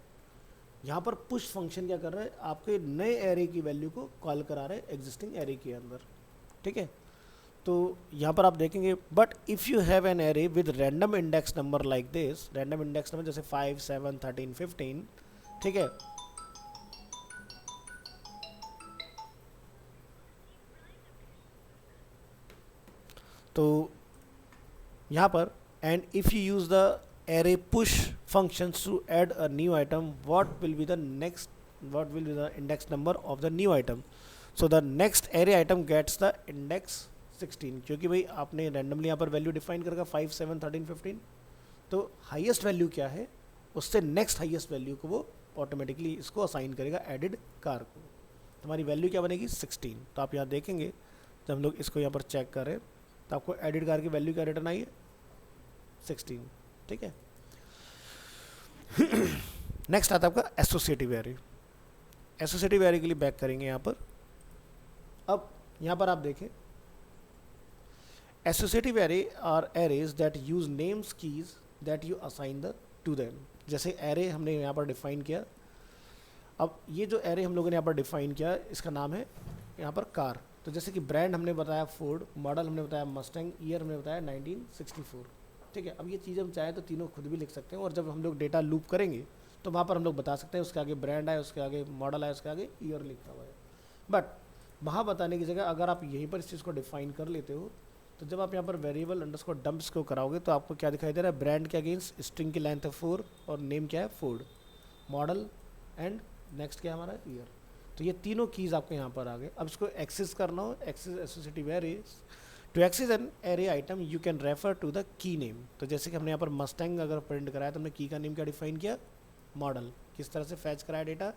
यहाँ पर पुश फंक्शन क्या कर रहा है, आपके नए एरे की वैल्यू को कॉल करा रहे हैं एग्जिस्टिंग एरे के अंदर, ठीक है। तो यहाँ पर आप देखेंगे, but if you have an array with random index number like this, random index number जैसे 5, 7, 13, 15, ठीक है, तो यहाँ पर and if you use the array push functions to add a new item, what will be the index number of the new item? So the next array item gets the index 16, क्योंकि भाई आपने randomly यहाँ पर value define करेगा 5, 7, 13, 15, तो highest value क्या है उससे नेक्स्ट हाईएस्ट वैल्यू को वो ऑटोमेटिकली इसको असाइन करेगा एडिड कार को। तो हमारी वैल्यू क्या बनेगी 16। तो आप यहाँ देखेंगे जब हम लोग इसको यहाँ पर चेक करें तो आपको एडिड कार की वैल्यू क्या रिटर्न आई है 16, ठीक है। नेक्स्ट आता है आपका एसोसिएटिव एरे। एसोसिएटिव एरे के लिए बैक करेंगे यहाँ पर। अब यहाँ पर आप देखें associative array are arrays that use names keys that you assign the to them. जैसे एरे हमने यहाँ पर डिफाइन किया, अब ये जो एरे हम लोगों ने यहाँ पर डिफाइन किया इसका नाम है यहाँ पर कार। तो जैसे कि ब्रांड हमने बताया फोर्ड, मॉडल हमने बताया मस्टैंग, ईयर हमने बताया 1964, ठीक है। अब ये चीज़ हम चाहें तो तीनों खुद भी लिख सकते हैं और जब हम लोग डेटा लूप करेंगे तो वहाँ पर हम लोग बता सकते हैं उसके आगे ब्रांड है, उसके आगे मॉडल है, उसके आगे ईयर लिखा हुआ है। बट वहाँ बताने की जगह अगर आप यहीं पर इस चीज़ को डिफाइन कर लेते हो तो जब आप यहाँ पर वेरिएबल अंडरस्कोर डंप्स को कराओगे तो आपको क्या दिखाई दे रहा है, ब्रांड के अगेंस्ट स्ट्रिंग की लेंथ है 4 और नेम क्या है फोर्ड, मॉडल एंड नेक्स्ट क्या है हमारा ईयर। तो ये तीनों कीज़ आपको यहाँ पर आ गए। अब इसको एक्सेस करना हो, access associative arrays, to access an array item you can refer to the key name. तो जैसे कि हमने यहाँ पर मस्टैंग अगर प्रिंट कराया तो हमने की का नेम क्या डिफाइन किया, मॉडल। किस तरह से फैच कराया डेटा,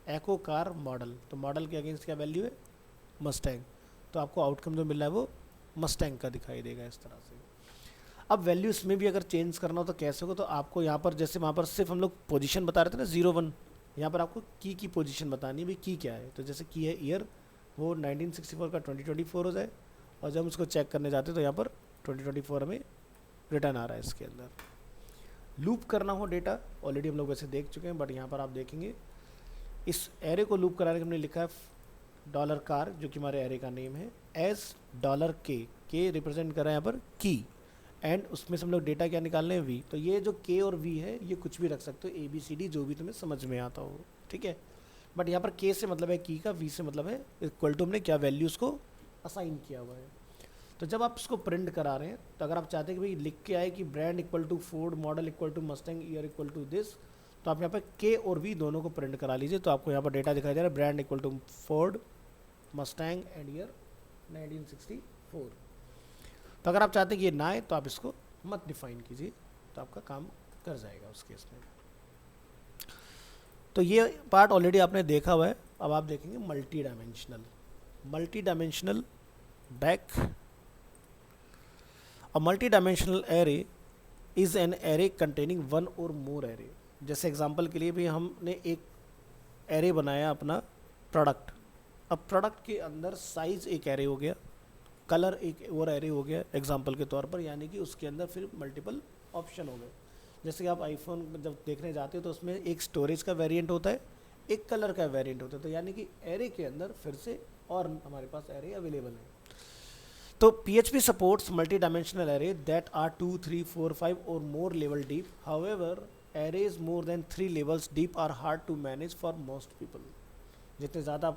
एको कार मॉडल, तो मॉडल के अगेंस्ट क्या वैल्यू है मस्टैंग, तो आपको आउटकम जो मिल रहा है वो मस्टैंग का दिखाई देगा इस तरह से। अब वैल्यू इसमें भी अगर चेंज करना हो तो कैसे होगा, तो आपको यहाँ पर जैसे वहाँ पर सिर्फ हम लोग पोजीशन बता रहे थे ना 0, 1, यहाँ पर आपको की पोजीशन बतानी है भाई की क्या है। तो जैसे की है ईयर, वो 1964 का 2024 हो जाए और जब हम उसको चेक करने जाते हैं तो यहाँ पर 2024 हमें रिटर्न आ रहा है इसके अंदर। लूप करना हो डेटा ऑलरेडी हम लोग वैसे देख चुके हैं, बट यहाँ पर आप देखेंगे इस एरे को लूप कराने के हमने लिखा है डॉलर कार जो कि हमारे एरे का नेम है, एज डॉलर के रिप्रेजेंट कर रहा है यहाँ पर की, एंड उसमें से हम लोग डेटा क्या निकालने हैं वी। तो ये जो के और वी है ये कुछ भी रख सकते हो, ABCD जो भी तुम्हें समझ में आता हो, ठीक है। बट यहाँ पर के से मतलब है की का, वी से मतलब है इक्वल टू हमने क्या वैल्यूज़ को असाइन किया हुआ है। तो जब आप इसको प्रिंट करा रहे हैं, तो अगर आप चाहते हैं कि भाई लिख के आए कि brand equal to Ford, model equal to Mustang, year equal to this, तो आप यहाँ पे के और वी दोनों को प्रिंट करा लीजिए। तो आपको यहाँ पर डेटा दिखाई दे रहा है brand equal to Ford, Mustang and year 1964। तो अगर आप चाहते हैं कि ये ना आए तो आप इसको मत डिफाइन कीजिए, तो आपका काम कर जाएगा उस केस में। तो ये पार्ट ऑलरेडी आपने देखा हुआ है। अब आप देखेंगे multi dimensional. Multi dimensional back. A multi dimensional array is an array containing one और मोर एरे। जैसे एग्जांपल के लिए भी हमने एक एरे बनाया अपना प्रोडक्ट। अब प्रोडक्ट के अंदर साइज एक एरे हो गया, कलर एक और एरे हो गया एग्जांपल के तौर पर, यानी कि उसके अंदर फिर मल्टीपल ऑप्शन हो गए। जैसे कि आप आईफोन जब देखने जाते हो तो उसमें एक स्टोरेज का वेरिएंट होता है, एक कलर का वेरिएंट होता है, तो यानी कि एरे के अंदर फिर से और हमारे पास एरे अवेलेबल है। तो PHP supports multi dimensional array that are 2, 3, 4, 5 और more level deep. However arrays more than 3 levels deep are hard to manage for most people. जितने ज़्यादा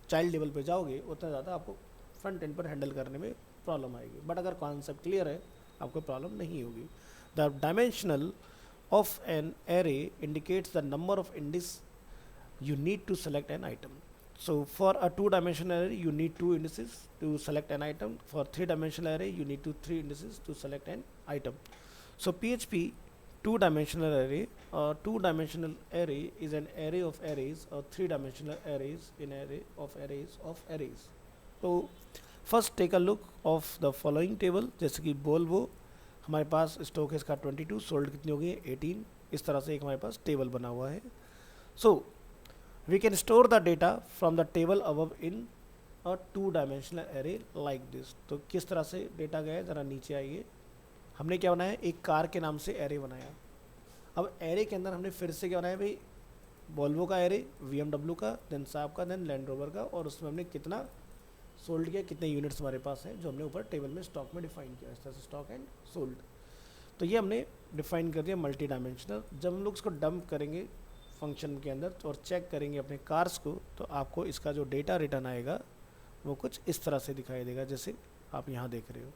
चाइल्ड लेवल पे जाओगे उतना ज़्यादा आपको फ्रंट एंड पर हैंडल करने में प्रॉब्लम आएगी, बट अगर कॉन्सेप्ट क्लियर है आपको प्रॉब्लम नहीं होगी। The dimensional of an array indicates the number of Indus you need to select an item. So for a 2-dimensional array you need 2 indices to select an item. For 3-dimensional array you need 3 indices to select an item. So PHP 2-dimensional array, or 2-dimensional array is an array of arrays, or 3-dimensional arrays in array of arrays of arrays. So first take a look of the following table। जैसे कि Volvo हमारे पास stock है इसका 22, sold कितनी हो गई है 18। इस तरह से एक हमारे पास टेबल बना हुआ है। So we can store the data from the table above in a 2-dimensional array like this। तो किस तरह से डेटा गया है ज़रा नीचे आइए। हमने क्या बनाया, एक कार के नाम से एरे बनाया। अब एरे के अंदर हमने फिर से क्या बनाया भाई, वॉल्वो का एरे, BMW का, देन साहब का, देन लैंड रोवर का, और उसमें हमने कितना सोल्ड किया, कितने यूनिट्स हमारे पास हैं जो हमने ऊपर टेबल में स्टॉक में डिफाइन किया। इस तरह से स्टॉक एंड सोल्ड। तो ये हमने डिफाइन कर दिया मल्टी डायमेंशनल। जब हम लोग इसको डंप करेंगे फंक्शन के अंदर और चेक करेंगे अपने कार्स को, तो आपको इसका जो डेटा रिटर्न आएगा वो कुछ इस तरह से दिखाई देगा जैसे आप यहाँ देख रहे हो।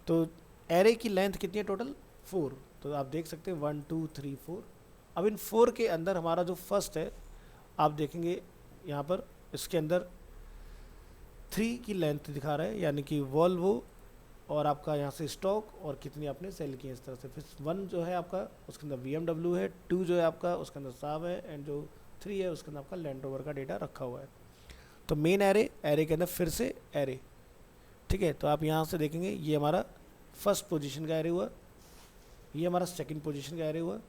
तो एरे की लेंथ कितनी है टोटल 4। तो आप देख सकते हैं 1, 2, 3, 4। अब इन 4 के अंदर हमारा जो फर्स्ट है आप देखेंगे यहाँ पर इसके अंदर 3 की लेंथ दिखा रहा है, यानी कि वॉल्वो और आपका यहाँ से स्टॉक और कितनी आपने सेल की है इस तरह से। फिर 1 जो है आपका उसके अंदर BMW है, 2 जो है आपका उसके अंदर साब है, एंड जो 3 है उसके अंदर आपका लैंड रोवर का डेटा रखा हुआ है। तो मेन एरे के अंदर फिर से एरे, ठीक है। तो आप यहाँ से देखेंगे ये हमारा फर्स्ट पोजीशन का एरे हुआ, ये हमारा सेकंड पोजीशन का एरे हुआ,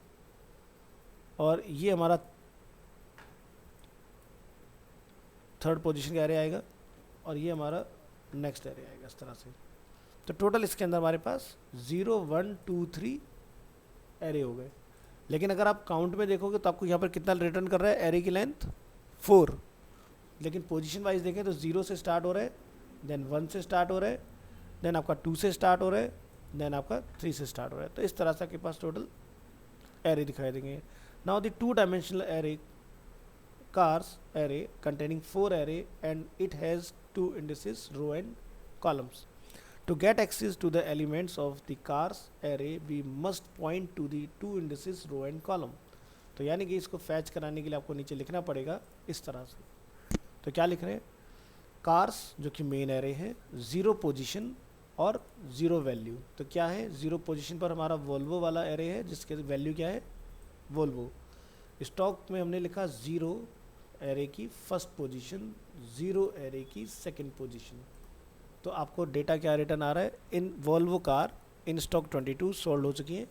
और ये हमारा थर्ड पोजीशन का एरे आएगा, और ये हमारा नेक्स्ट एरे आएगा इस तरह से। तो टोटल इसके अंदर हमारे पास 0, 1, 2, 3 एरे हो गए। लेकिन अगर आप काउंट में देखोगे तो आपको यहाँ पर कितना रिटर्न कर रहा है, एरे की लेंथ 4। लेकिन पोजीशन वाइज देखें तो 0 से स्टार्ट हो रहा है, देन 1 से स्टार्ट हो रहा है, देन आपका 2 से स्टार्ट हो रहा है, देन आपका 3 से स्टार्ट हो रहा है। तो इस तरह से आपके पास टोटल एरे दिखाई देंगे। Now the 2-dimensional array cars array containing 4 array and it has 2 indices, row and columns. To get access to the elements of the cars array we must point to the 2 indices, row and column. तो यानी कि इसको fetch कराने के लिए आपको नीचे लिखना पड़ेगा इस तरह से। तो क्या लिख रहे हैं, कार्स जो कि मेन एरे है, 0 पोजीशन और 0 वैल्यू। तो क्या है, 0 पोजीशन पर हमारा वोल्वो वाला एरे है जिसके वैल्यू क्या है वोल्वो। स्टॉक में हमने लिखा 0 एरे की फर्स्ट पोजीशन, 0 एरे की सेकंड पोजीशन। तो आपको डेटा क्या रिटर्न आ रहा है, in Volvo car in stock 22, sold हो चुकी है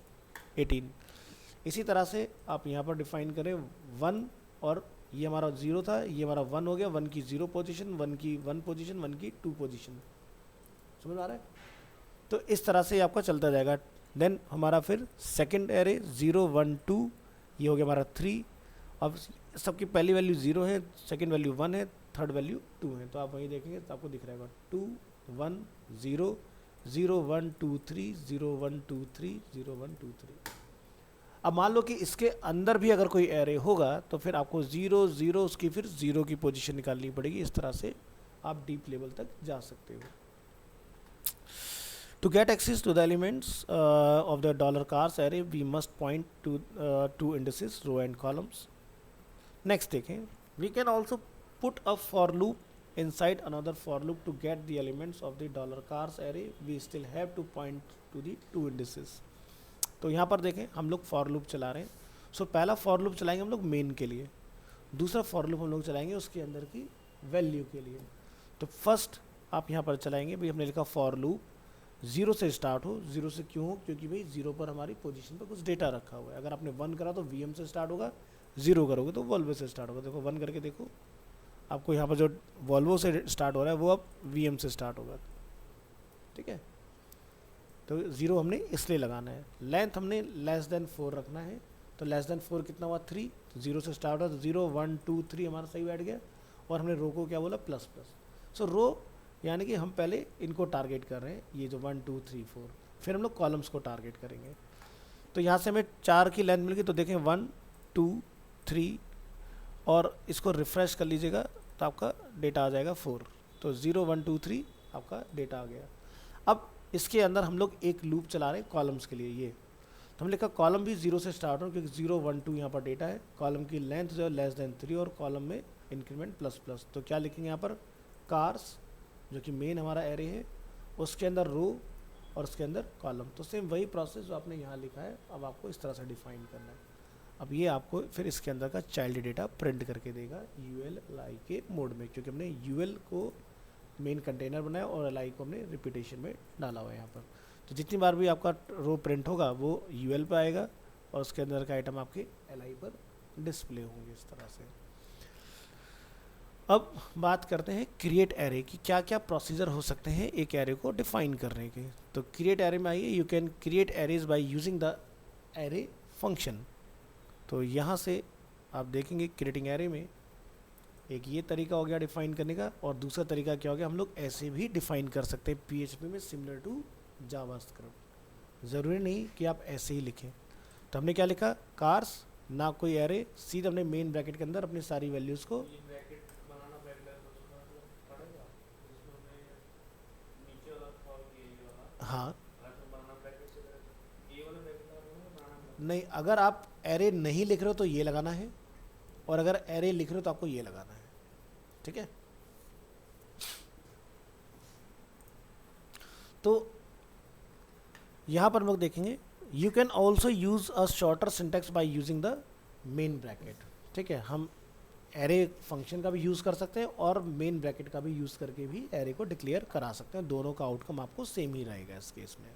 18। इसी तरह से आप यहाँ पर डिफाइन करें 1, और ये हमारा 0 था, ये हमारा 1 हो गया, 1 की 0 पोजीशन, 1 की 1 पोजीशन, 1 की 2 पोजीशन। समझ आ रहा है। तो इस तरह से आपका चलता जाएगा। देन हमारा फिर सेकंड एरे 0, 1, 2, ये हो गया हमारा 3। अब सबकी पहली वैल्यू 0 है, सेकंड वैल्यू 1 है, थर्ड वैल्यू 2 है। तो आप वहीं देखेंगे तो आपको दिख रहा है 2, 1, 0, 0, 1, 2, 3, 0, 1, 2, 3, 0, 1, 2, 3। अब मान लो कि इसके अंदर भी अगर कोई एरे होगा तो फिर आपको 0, 0 उसकी फिर 0 की पोजीशन निकालनी पड़ेगी। इस तरह से आप डीप लेवल तक जा सकते हो। To get access to the elements of the $cars array, we must point to two indices, row and columns. Next देखें, we can also put a for loop inside another for loop to get the elements of the $cars array. We still have to point to the two indices. तो यहाँ पर देखें हम लोग for loop चला रहे हैं. सो पहला for loop चलाएंगे हम लोग मेन के लिए, दूसरा for loop हम लोग चलाएंगे उसके अंदर की वैल्यू के लिए. तो फर्स्ट आप यहाँ पर चलाएंगे, भाई हमने लिखा for loop 0 से स्टार्ट हो. 0 से क्यों हो? क्योंकि भाई 0 पर हमारी पोजीशन पर कुछ डेटा रखा हुआ है. अगर आपने 1 करा तो VM से स्टार्ट होगा, 0 करोगे तो वॉल्वो से स्टार्ट होगा. देखो 1 करके देखो, आपको यहाँ पर जो वॉल्वो से स्टार्ट हो रहा है वो अब VM से स्टार्ट होगा. ठीक है, तो 0 हमने इसलिए लगाना है. लेंथ हमने लेस देन 4 रखना है. तो लेस देन 4 कितना हुआ? 3. 0 से स्टार्ट हुआ तो 0 1 2 3 हमारा सही बैठ गया. और हमने रो को क्या बोला? Plus plus. सो रो यानी कि हम पहले इनको टारगेट कर रहे हैं, ये जो 1 2 3 4. फिर हम लोग कॉलम्स को टारगेट करेंगे. तो यहाँ से हमें 4 की लेंथ मिल गई. तो देखें 1 2 3 और इसको रिफ्रेश कर लीजिएगा तो आपका डेटा आ जाएगा 4. तो 0 1 2 3 आपका डेटा आ गया. अब इसके अंदर हम लोग एक लूप चला रहे हैं कॉलम्स के लिए. ये तो हम लिखा कॉलम भी 0 से स्टार्ट हो, क्योंकि 0 1 2 यहाँ पर डेटा है. कॉलम की लेंथ जो है लेस देन 3 और कॉलम में इंक्रीमेंट प्लस प्लस. तो क्या लिखेंगे यहाँ पर? कार्स जो कि मेन हमारा एरे है, उसके अंदर रो और उसके अंदर कॉलम. तो सेम वही प्रोसेस जो आपने यहाँ लिखा है, अब आपको इस तरह से डिफाइन करना है. अब ये आपको फिर इसके अंदर का चाइल्ड डेटा प्रिंट करके देगा ULI के मोड में, क्योंकि हमने UL को मेन कंटेनर बनाया और LI को हमने रिपीटेशन में डाला हुआ है यहाँ पर. तो जितनी बार भी आपका रो प्रिंट होगा वो UL पे आएगा और उसके अंदर का आइटम आपके LI पर डिस्प्ले होंगे इस तरह से. अब बात करते हैं क्रिएट एरे की. क्या क्या प्रोसीजर हो सकते हैं एक एरे को डिफाइन करने के. तो क्रिएट एरे में आइए, you can create arrays bye using the array function. तो यहाँ से आप देखेंगे क्रिएटिंग एरे में एक ये तरीका हो गया डिफाइन करने का, और दूसरा तरीका क्या हो गया, हम लोग ऐसे भी डिफाइन कर सकते हैं PHP में सिमिलर टू जावास्क्रिप्ट. ज़रूरी नहीं कि आप ऐसे ही लिखें. तो हमने क्या लिखा? कार्स, ना कोई एरे, सीधे हमने मेन ब्रैकेट के अंदर अपनी सारी वैल्यूज़ को ये ब्रैकेट बनाना पड़ेगा तो उसमें मतलब पड़ेगा, इसमें मैं नीचे वाला फॉर ये वाला हाँ अगर तो बनाना ब्रैकेट से करें, ये वाला ब्रैकेट बनाना नहीं, अगर आप एरे नहीं लिख रहे हो तो ये लगाना है, और अगर एरे लिख रहे हो तो आपको ये लगाना है. ठीक है, तो यहाँ पर हम लोग देखेंगे you can also use a shorter syntax by using the main bracket. ठीक है, हम एरे फंक्शन का भी यूज़ कर सकते हैं और मेन ब्रैकेट का भी यूज़ करके भी एरे को डिक्लेयर करा सकते हैं. दोनों का आउटकम आपको सेम ही रहेगा इस केस में.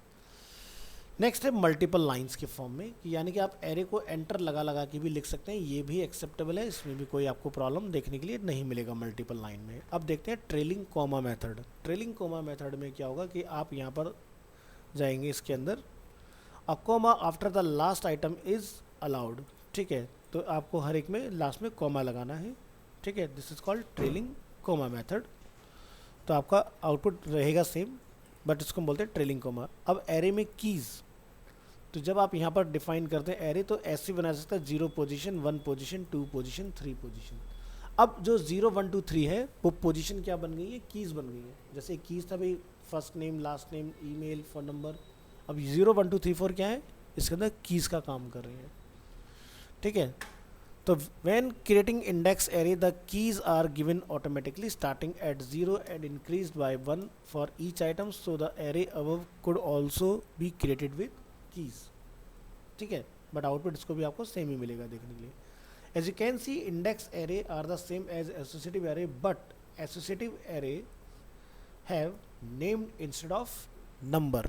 नेक्स्ट है मल्टीपल लाइंस के फॉर्म में, यानी कि आप एरे को एंटर लगा लगा के भी लिख सकते हैं. ये भी एक्सेप्टेबल है, इसमें भी कोई आपको प्रॉब्लम देखने के लिए नहीं मिलेगा मल्टीपल लाइन में. अब देखते हैं trailing comma method. Trailing comma method में क्या होगा कि आप यहाँ पर जाएंगे, इसके अंदर a comma after the last item is allowed. ठीक है, तो आपको हर एक में लास्ट में कॉमा लगाना है. ठीक है, this is called trailing comma method. तो आपका आउटपुट रहेगा सेम, बट इसको हम बोलते हैं ट्रेलिंग कॉमा. अब एरे में कीज़, तो जब आप यहाँ पर डिफाइन करते हैं एरे तो ऐसे बना सकता है 0 पोजीशन 1 पोजीशन 2 पोजीशन 3 पोजीशन. अब जो 0 1 2 3 है वो पोजीशन क्या बन गई है? कीज़ बन गई है. जैसे कीज़ था भाई first name, last name, email, phone number. अब 0 1 2 3 4 क्या है? इसके अंदर कीज़ का काम कर रही है. ठीक है, तो when creating index array the keys are given automatically starting at 0 and increased by 1 for each item, so the array above could also be created with keys. ठीक है, बट आउटपुट इसको भी आपको सेम ही मिलेगा देखने के लिए. As you can see, index array are the same as associative array, but associative array have named instead of number.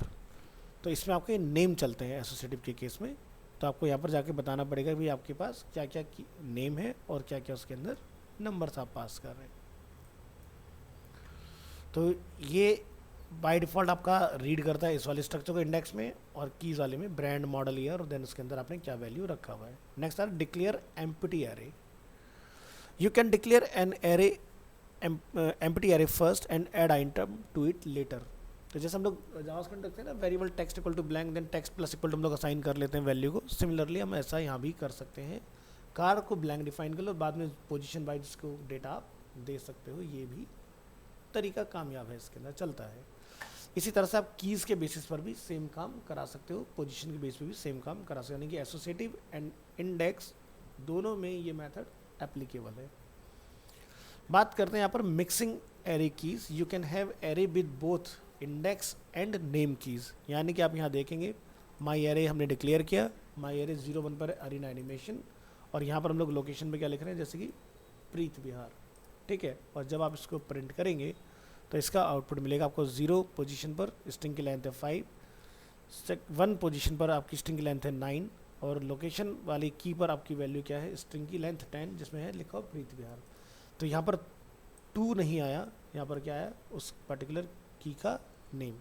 तो इसमें आपके नेम चलते हैं एसोसिएटिव के केस में. तो आपको यहाँ पर जाके बताना पड़ेगा भी आपके पास क्या क्या नेम है और क्या क्या उसके अंदर नंबर्स आप पास कर रहे हैं. तो ये बाय डिफ़ॉल्ट आपका रीड करता है इस वाले स्ट्रक्चर को इंडेक्स में, और कीज़ वाले में ब्रांड, मॉडल, ईयर, और देन उसके अंदर आपने क्या वैल्यू रखा हुआ है. Next are declare empty array. You can declare an array empty array first and add item to it later. तो जैसे हम लोग जावास्क्रिप्ट रखते हैं ना, variable text equal to blank, then text plus equal to हम लोग असाइन कर लेते हैं वैल्यू को. सिमिलरली हम ऐसा यहाँ भी कर सकते हैं. कार को ब्लैंक डिफाइन कर लो, बाद में पोजीशन वाइज इसको डेटा आप दे सकते हो. ये भी तरीका कामयाब है, इसके अंदर चलता है. इसी तरह से आप कीज़ के बेसिस पर भी सेम काम करा सकते हो, पोजीशन के बेस पे भी सेम काम करा सकते हो, यानी कि एसोसिएटिव एंड इंडेक्स दोनों में ये मेथड एप्लीकेबल है। बात करते हैं यहाँ पर mixing array keys. You can have array with both index and name keys, यानी कि आप यहाँ देखेंगे माई एरे हमने डिक्लेयर किया, माई एरे 01 पर अरीना एनिमेशन, और यहाँ पर हम लोग लोकेशन पे क्या लिख रहे हैं, जैसे कि प्रीत विहार, ठीक है। और जब आप इसको प्रिंट करेंगे तो इसका आउटपुट मिलेगा आपको 0 पोजीशन पर स्ट्रिंग की लेंथ है 5, 1 पोजीशन पर आपकी स्ट्रिंग की लेंथ है 9, और लोकेशन वाली की पर आपकी वैल्यू क्या है, स्ट्रिंग की लेंथ 10, जिसमें है लिखा हुआ प्रीत विहार। तो यहाँ पर 2 नहीं आया, यहाँ पर क्या आया, उस पर्टिकुलर की का नेम।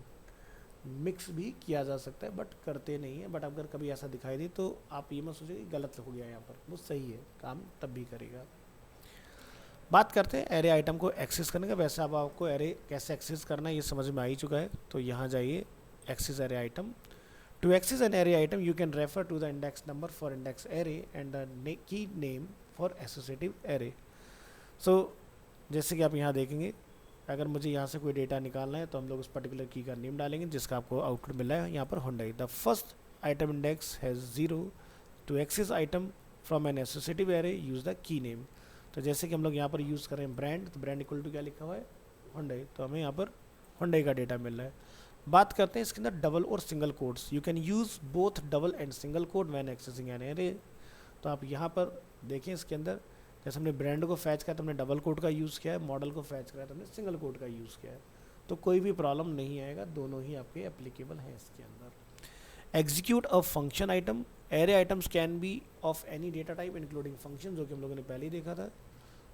मिक्स भी किया जा सकता है बट करते नहीं है, बट अगर कभी ऐसा दिखाई दे तो आप ये मत सोचिए कि गलत हो गया, यहाँ पर वो सही है, काम तब भी करेगा। बात करते हैं एरे आइटम को एक्सेस करने का। वैसे अब आपको एरे कैसे एक्सेस करना है ये समझ में आ ही चुका है, तो यहाँ जाइए access array item. To access an array item you can refer to the index number for index array and the key name for associative array. So जैसे कि आप यहाँ देखेंगे, अगर मुझे यहाँ से कोई डेटा निकालना है तो हम लोग उस पर्टिकुलर की का नेम डालेंगे जिसका आपको आउटपुट मिल रहा है यहाँ पर Hyundai. The first item index has 0 to access item from an associative array use the key name. तो जैसे कि हम लोग यहाँ पर यूज़ करें ब्रांड, तो ब्रांड इक्वल टू क्या लिखा हुआ है, हुंडई, तो हमें यहाँ पर हुंडई का डेटा मिल रहा है। बात करते हैं इसके अंदर डबल और single codes. You can use both double and single code when accessing an array. तो आप यहाँ पर देखें इसके अंदर, जैसे हमने ब्रांड को फैच किया तो हमने डबल कोड का यूज़ किया है, मॉडल को फैच किया तो हमने सिंगल कोड का यूज़ किया है, तो कोई भी प्रॉब्लम नहीं आएगा, दोनों ही आपके एप्लीकेबल हैं इसके अंदर। Execute a function item. Array items can be of any data type including function, जो कि हम लोगों ने पहले ही देखा था।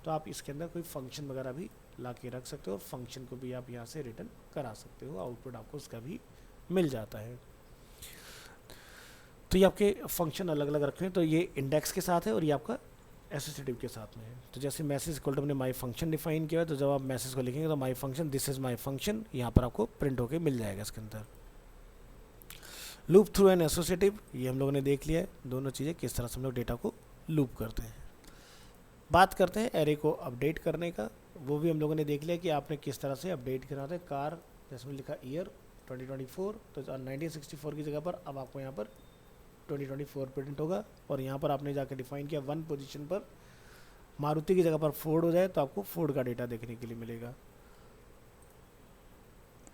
तो आप इसके अंदर कोई फंक्शन वगैरह भी ला के रख सकते हो, और फंक्शन को भी आप यहाँ से रिटर्न करा सकते हो, आउटपुट आपको उसका भी मिल जाता है। तो ये आपके फंक्शन अलग अलग रखे हैं, तो ये इंडेक्स के साथ है और ये आपका एसोसिएटिव के साथ में है। तो जैसे मैसेज इक्वल टू हमने माई फंक्शन डिफाइन किया है, तो जब आप मैसेज को लिखेंगे तो माई function, this is my function, यहाँ पर आपको प्रिंट होके मिल जाएगा इसके अंदर। लूप थ्रू एन एसोसिएटिव, ये हम लोगों ने देख लिया है, दोनों चीज़ें किस तरह से हम लोग डेटा को लूप करते हैं। बात करते हैं एरे को अपडेट करने का, वो भी हम लोगों ने देख लिया कि आपने किस तरह से अपडेट करना होता है। कार जैसे में लिखा ईयर 2024, तो 1964 की जगह पर अब आपको यहाँ पर 2024 प्रिंट होगा, और यहाँ पर आपने जाकर डिफाइन किया 1 पोजीशन पर मारुति की जगह पर फोर्ड हो जाए तो आपको फोर्ड का डेटा देखने के लिए मिलेगा।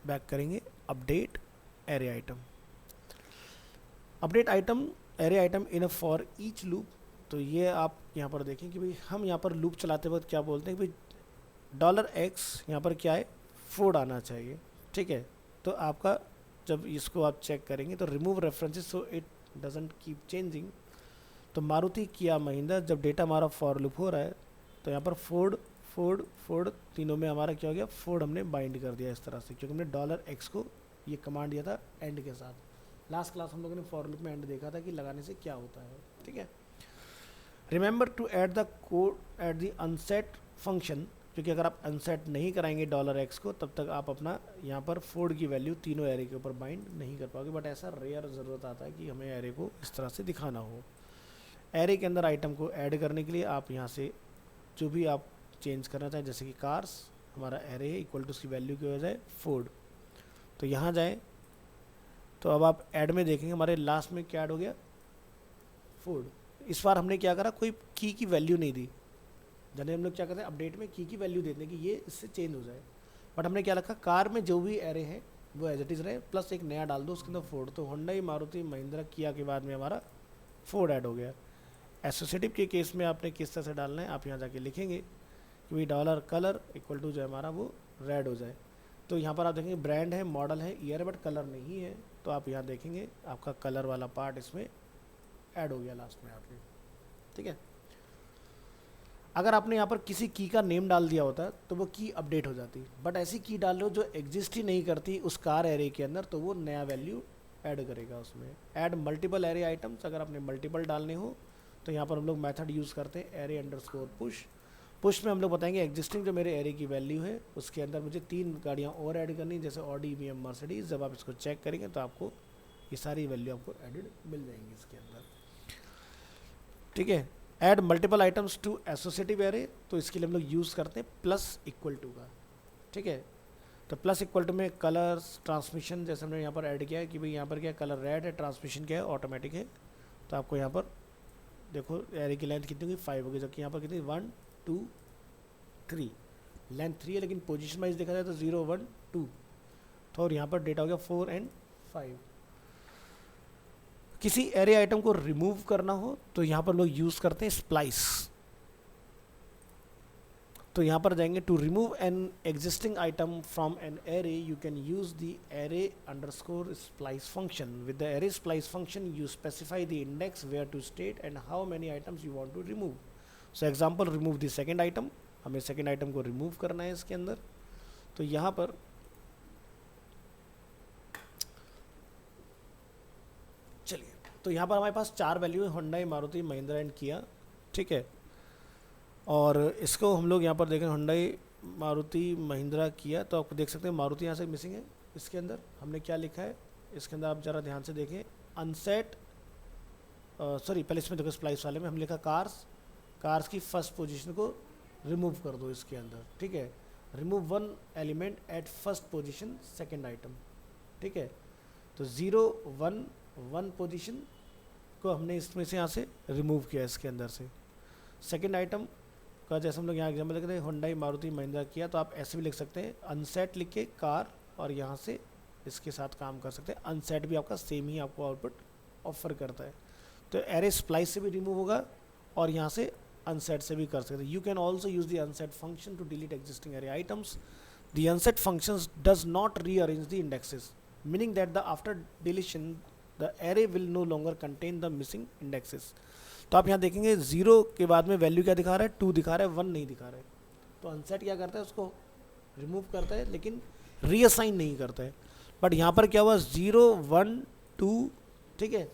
बैक करेंगे, update array item. Update item array item in a for each loop. तो ये आप यहाँ पर देखें कि भाई हम यहाँ पर लूप चलाते वक्त क्या बोलते हैं कि भाई $x यहाँ पर क्या है, फोर्ड आना चाहिए, ठीक है। तो आपका जब इसको आप चेक करेंगे तो remove references so it doesn't keep changing. तो मारुति किया महिंद्रा, जब डेटा हमारा फॉर लूप हो रहा है तो यहाँ पर फोर्ड फोर्ड फोर्ड तीनों में हमारा क्या हो गया, फोर्ड हमने बाइंड कर दिया इस तरह से, क्योंकि हमने $x को ये कमांड दिया था एंड के साथ। लास्ट क्लास हम लोगों ने फॉर लूप में एंड देखा था कि लगाने से क्या होता है, ठीक है। Remember to add the code at the unset function, क्योंकि अगर आप अनसेट नहीं कराएंगे $x को तब तक आप अपना यहाँ पर फोर्ड की वैल्यू तीनों एरे के ऊपर बाइंड नहीं कर पाओगे। बट ऐसा रेयर ज़रूरत आता है कि हमें एरे को इस तरह से दिखाना हो। एरे के अंदर आइटम को ऐड करने के लिए आप यहाँ से जो भी आप चेंज करना चाहें, जैसे कि कार्स हमारा एरे है इक्वल टू उसकी वैल्यू की हो जाए फोर्ड, तो यहाँ जाएँ तो अब आप ऐड में देखेंगे हमारे लास्ट में क्या ऐड हो गया, फोर्ड। इस बार हमने क्या करा, कोई की वैल्यू नहीं दी। जैसे हम लोग क्या करते हैं अपडेट में की वैल्यू देते हैं कि ये इससे चेंज हो जाए, बट हमने क्या रखा, कार में जो भी एरे है वो एज इट इज़ रहे, प्लस एक नया डाल दो उसके अंदर फोर्ड। तो होंडा, मारुति, महिंद्रा, किया के बाद में हमारा फोर्ड ऐड हो गया। एसोसिएटिव के केस में आपने किस तरह से डालना है, आप यहाँ जाके लिखेंगे कि भाई $color इक्वल टू जो है हमारा वो रेड हो जाए। तो यहाँ पर आप देखेंगे ब्रांड है, मॉडल है, ईयर है, बट कलर नहीं है, तो आप यहाँ देखेंगे आपका कलर वाला पार्ट इसमें ऐड हो गया लास्ट में आपके, ठीक है। अगर आपने यहाँ पर किसी की का नेम डाल दिया होता तो वो की अपडेट हो जाती, बट ऐसी की डाल लो जो एग्जिस्ट ही नहीं करती उस कार एरे के अंदर, तो वो नया वैल्यू ऐड करेगा उसमें। ऐड मल्टीपल एरे आइटम्स, अगर आपने मल्टीपल डालने हो तो यहाँ पर हम लोग मेथड यूज़ करते हैं एरे अंडरस्कोर पुश। पुश में हम लोग बताएंगे एग्जिस्टिंग जो मेरे एरे की वैल्यू है उसके अंदर मुझे 3 गाड़ियाँ और ऐड करनी, जैसे ऑडी, BM, मर्सिडीज़। जब आप इसको चेक करेंगे तो आपको ये सारी वैल्यू आपको एडिड मिल जाएंगी इसके अंदर, ठीक है। Add multiple items to associative array, तो इसके लिए हम लोग यूज़ करते हैं प्लस इक्वल टू का, ठीक है। तो प्लस इक्वल टू में कलर्स ट्रांसमिशन जैसे हमने यहाँ पर ऐड किया है कि भाई यहाँ पर क्या कलर रेड है, ट्रांसमिशन क्या है ऑटोमेटिक है। तो आपको यहाँ पर देखो एरे की लेंथ कितनी होगी 5 होगी, जबकि यहाँ पर कितनी 1 2 3 लेंथ 3 है, लेकिन पोजीशन वाइज देखा जाए तो 0 1 2। तो और यहाँ पर डेटा हो गया 4 एंड 5। किसी एरे आइटम को रिमूव करना हो तो यहाँ पर लोग यूज़ करते हैं स्प्लाइस। तो यहाँ पर जाएंगे to remove an existing item from an array you can use the array underscore splice function. With the array splice function you specify the index where to start and how many items you want to remove. So example remove the second item, हमें second item को remove करना है इसके अंदर। तो यहाँ पर चलिए, तो यहाँ पर हमारे पास 4 वैल्यू है, होंडा, मारुति, महिंद्रा एंड किया, ठीक है। और इसको हम लोग यहाँ पर देखें हुंडई, मारुति, महिंद्रा, किया, तो आप देख सकते हैं मारुति यहाँ से मिसिंग है। इसके अंदर हमने क्या लिखा है, इसके अंदर आप ज़रा ध्यान से देखें, अनसेट सॉरी पहले इसमें देखो स्प्लाइस वाले में हम लिखा कार्स की फर्स्ट पोजीशन को रिमूव कर दो इसके अंदर, ठीक है। Remove 1 element at first position second item, ठीक है। तो 0 1 1 पोजीशन को हमने इसमें से यहाँ से रिमूव किया इसके अंदर से। सेकेंड आइटम का जैसे हम लोग यहाँ एग्जाम्पल लिखते हैं हुंडई, मारुति, महिंद्रा, किया, तो आप ऐसे भी लिख सकते हैं अनसेट लिख के कार और यहाँ से इसके साथ काम कर सकते हैं। अनसेट भी आपका सेम ही आपको आउटपुट ऑफर करता है। तो एरे स्प्लाइस से भी रिमूव होगा और यहाँ से अनसेट से भी कर सकते हैं। You can also use the unset function to delete existing array items. The unset function does not rearrange the indexes, meaning that the after deletion the array will no longer contain the missing indexes. तो आप यहाँ देखेंगे 0 के बाद में value क्या दिखा रहा है, 2 दिखा रहा है, 1 नहीं दिखा रहा है। तो अनसेट क्या करता है, उसको रिमूव करता है लेकिन रीअसाइन नहीं करता है। बट यहाँ पर क्या हुआ 0 1 2, ठीक है।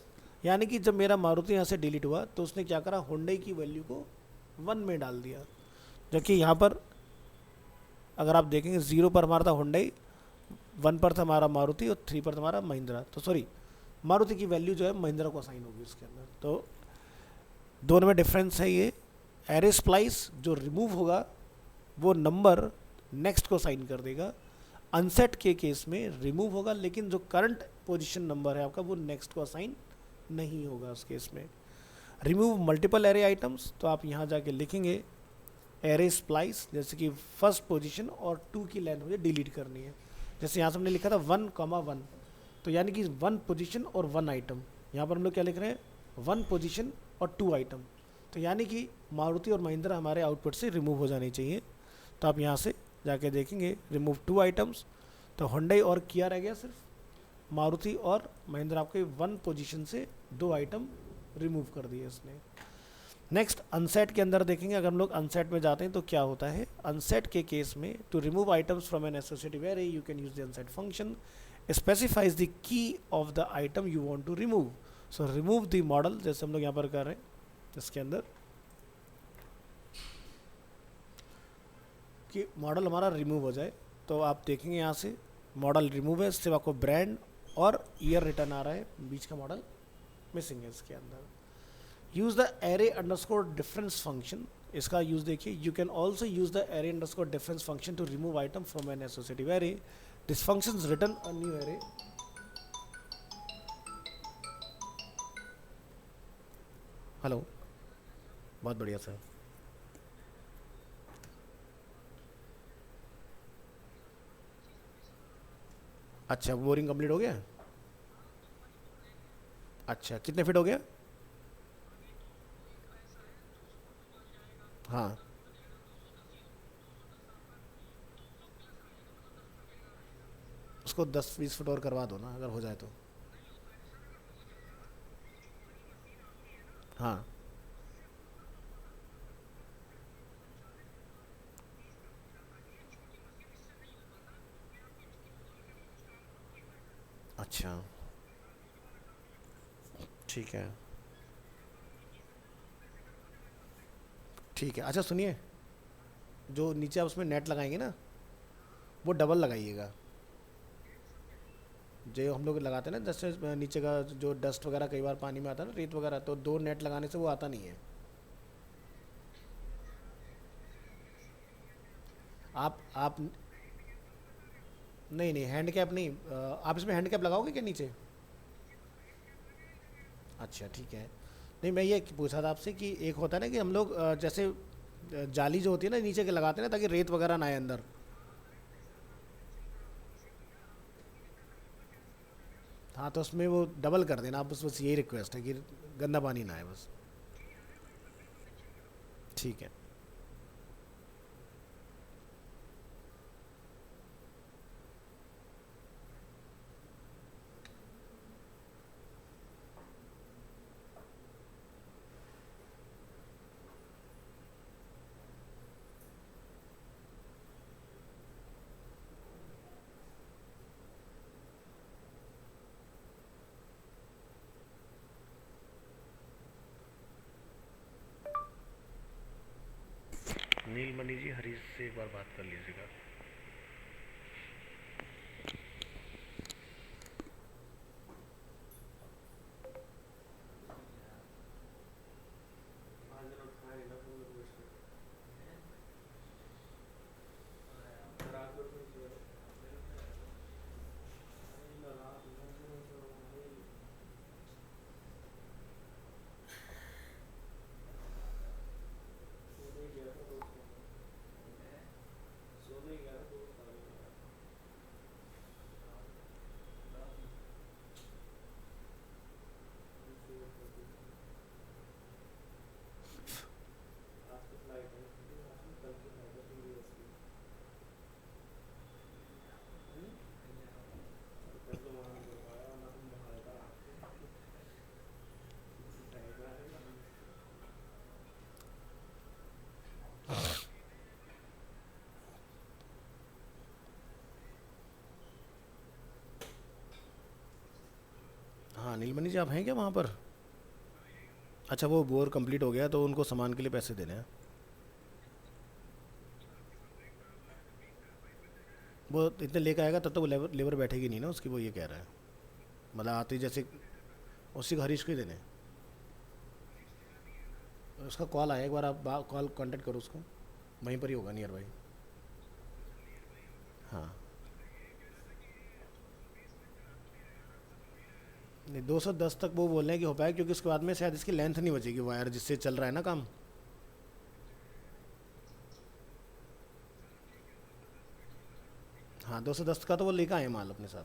यानी कि जब मेरा मारुति यहाँ से डिलीट हुआ तो उसने क्या करा, हुंडई की वैल्यू को 1 में डाल दिया, जबकि यहाँ पर अगर आप देखेंगे 0 पर हमारा था हुंडई, 1 पर था हमारा मारुति और 3 पर था हमारा महिंद्रा। तो सॉरी मारुति की वैल्यू जो है महिंद्रा को असाइन होगी उसके अंदर। तो दोनों में डिफरेंस है ये। एरे स्प्लाइस जो रिमूव होगा वो नंबर नेक्स्ट को साइन कर देगा, अनसेट के केस में रिमूव होगा लेकिन जो करंट पोजीशन नंबर है आपका वो नेक्स्ट को असाइन नहीं होगा उस केस में। रिमूव मल्टीपल एरे आइटम्स, तो आप यहाँ जाके लिखेंगे एरे स्प्लाइस, जैसे कि फर्स्ट पोजीशन और 2 की लेंथ मुझे डिलीट करनी है। जैसे यहाँ से हमने लिखा था 1, 1, तो यानी कि 1 पोजीशन और 1 आइटम। यहाँ पर हम लोग क्या लिख रहे हैं, 1 पोजीशन और 2 आइटम। तो यानी कि मारुति और महिंद्रा हमारे आउटपुट से रिमूव हो जानी चाहिए। तो आप यहाँ से जाके देखेंगे रिमूव 2 आइटम्स, तो हुंडई और किया रह गया सिर्फ, मारुति और महिंद्रा आपके 1 पोजीशन से 2 आइटम रिमूव कर दिए इसने। नेक्स्ट अनसेट के अंदर देखेंगे, अगर हम लोग अनसेट में जाते हैं तो क्या होता है। अनसेट के केस में to remove items from an associative array you can use the unset function, specifies the key of the item you want to remove. So remove the model, जैसे हम लोग यहाँ पर कर रहे हैं इसके अंदर कि मॉडल हमारा रिमूव हो जाए। तो आप देखेंगे यहाँ से मॉडल रिमूव है, सिर्फ आपको ब्रांड और ईयर रिटर्न आ रहा है, बीच का मॉडल मिसिंग है इसके अंदर। Use the array underscore difference function, इसका यूज़ देखिए, you can also use the array underscore difference function to remove item from an associative array. This function is return a new array. Hello, बहुत बढ़िया sir. अच्छा, boring complete हो गया। अच्छा, कितने fit हो गया। हाँ, उसको 10-20 फुट और करवा दो ना अगर हो जाए तो। हाँ, अच्छा, ठीक है, ठीक है। अच्छा सुनिए, जो नीचे आप उसमें नेट लगाएंगे ना, वो डबल लगाइएगा। जो हम लोग लगाते हैं ना, जैसे नीचे का जो डस्ट वगैरह कई बार पानी में आता है ना, रेत वगैरह, तो 2 नेट लगाने से वो आता नहीं है। आप नहीं नहीं, हैंड कैप नहीं, आप इसमें हैंड कैप लगाओगे क्या नीचे? अच्छा ठीक है। नहीं, मैं ये पूछा था आपसे कि एक होता है ना कि हम लोग जैसे जाली जो होती है ना नीचे के लगाते हैं ना ताकि रेत वगैरह ना आए अंदर। हाँ तो उसमें वो डबल कर देना आप, बस यही रिक्वेस्ट है कि गंदा पानी ना आए बस। ठीक है। नीलमणि जी, हरीश से एक बार बात कर लीजिएगा। आज दिन उठाया ना फोन रिक्वेस्ट रात भर में किया नहीं लगा सोने गया था दोस्त सोने गया था दोस्त आ गया आज की फ्लाइट है आज की कल की फ्लाइट है 3 दिवस की कल तो वहाँ नहीं कर पाया ना तुम वहाँ था फ्लाइट है। हाँ नीलमणि जी, आप हैं क्या वहाँ पर? अच्छा, वो बोर कंप्लीट हो गया तो उनको सामान के लिए पैसे देने हैं। वो इतने लेकर आएगा तब तक वो लेबर लेबर बैठेगी नहीं ना उसकी, वो ये कह रहा है। मतलब आते ही जैसे उसी को हरीश को ही देने हैं। उसका कॉल आया, एक बार आप कॉल कांटेक्ट करो उसको, वहीं पर ही होगा नियर बाई। हाँ। नहीं, 210 तक वो बोल रहे हैं कि हो पाएगा क्योंकि उसके बाद में शायद इसकी लेंथ नहीं बचेगी वायर जिससे चल रहा है ना काम। हाँ 210 का तो वो लेकर आए माल अपने साथ।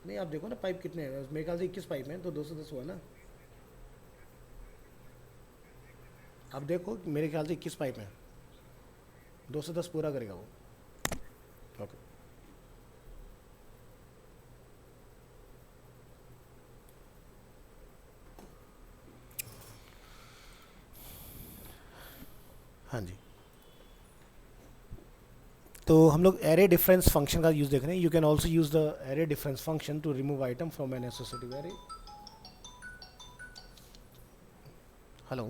नहीं आप देखो ना पाइप कितने हैं, मेरे ख्याल से 21 पाइप हैं तो 210 हुआ ना। आप देखो मेरे ख्याल से 21 पाइप हैं, 210 पूरा करेगा वो। ओके। हाँ जी। तो हम लोग एरे डिफरेंस फंक्शन का यूज़ देख रहे हैं। You can also use the array difference function to remove item from an associative array. Hello.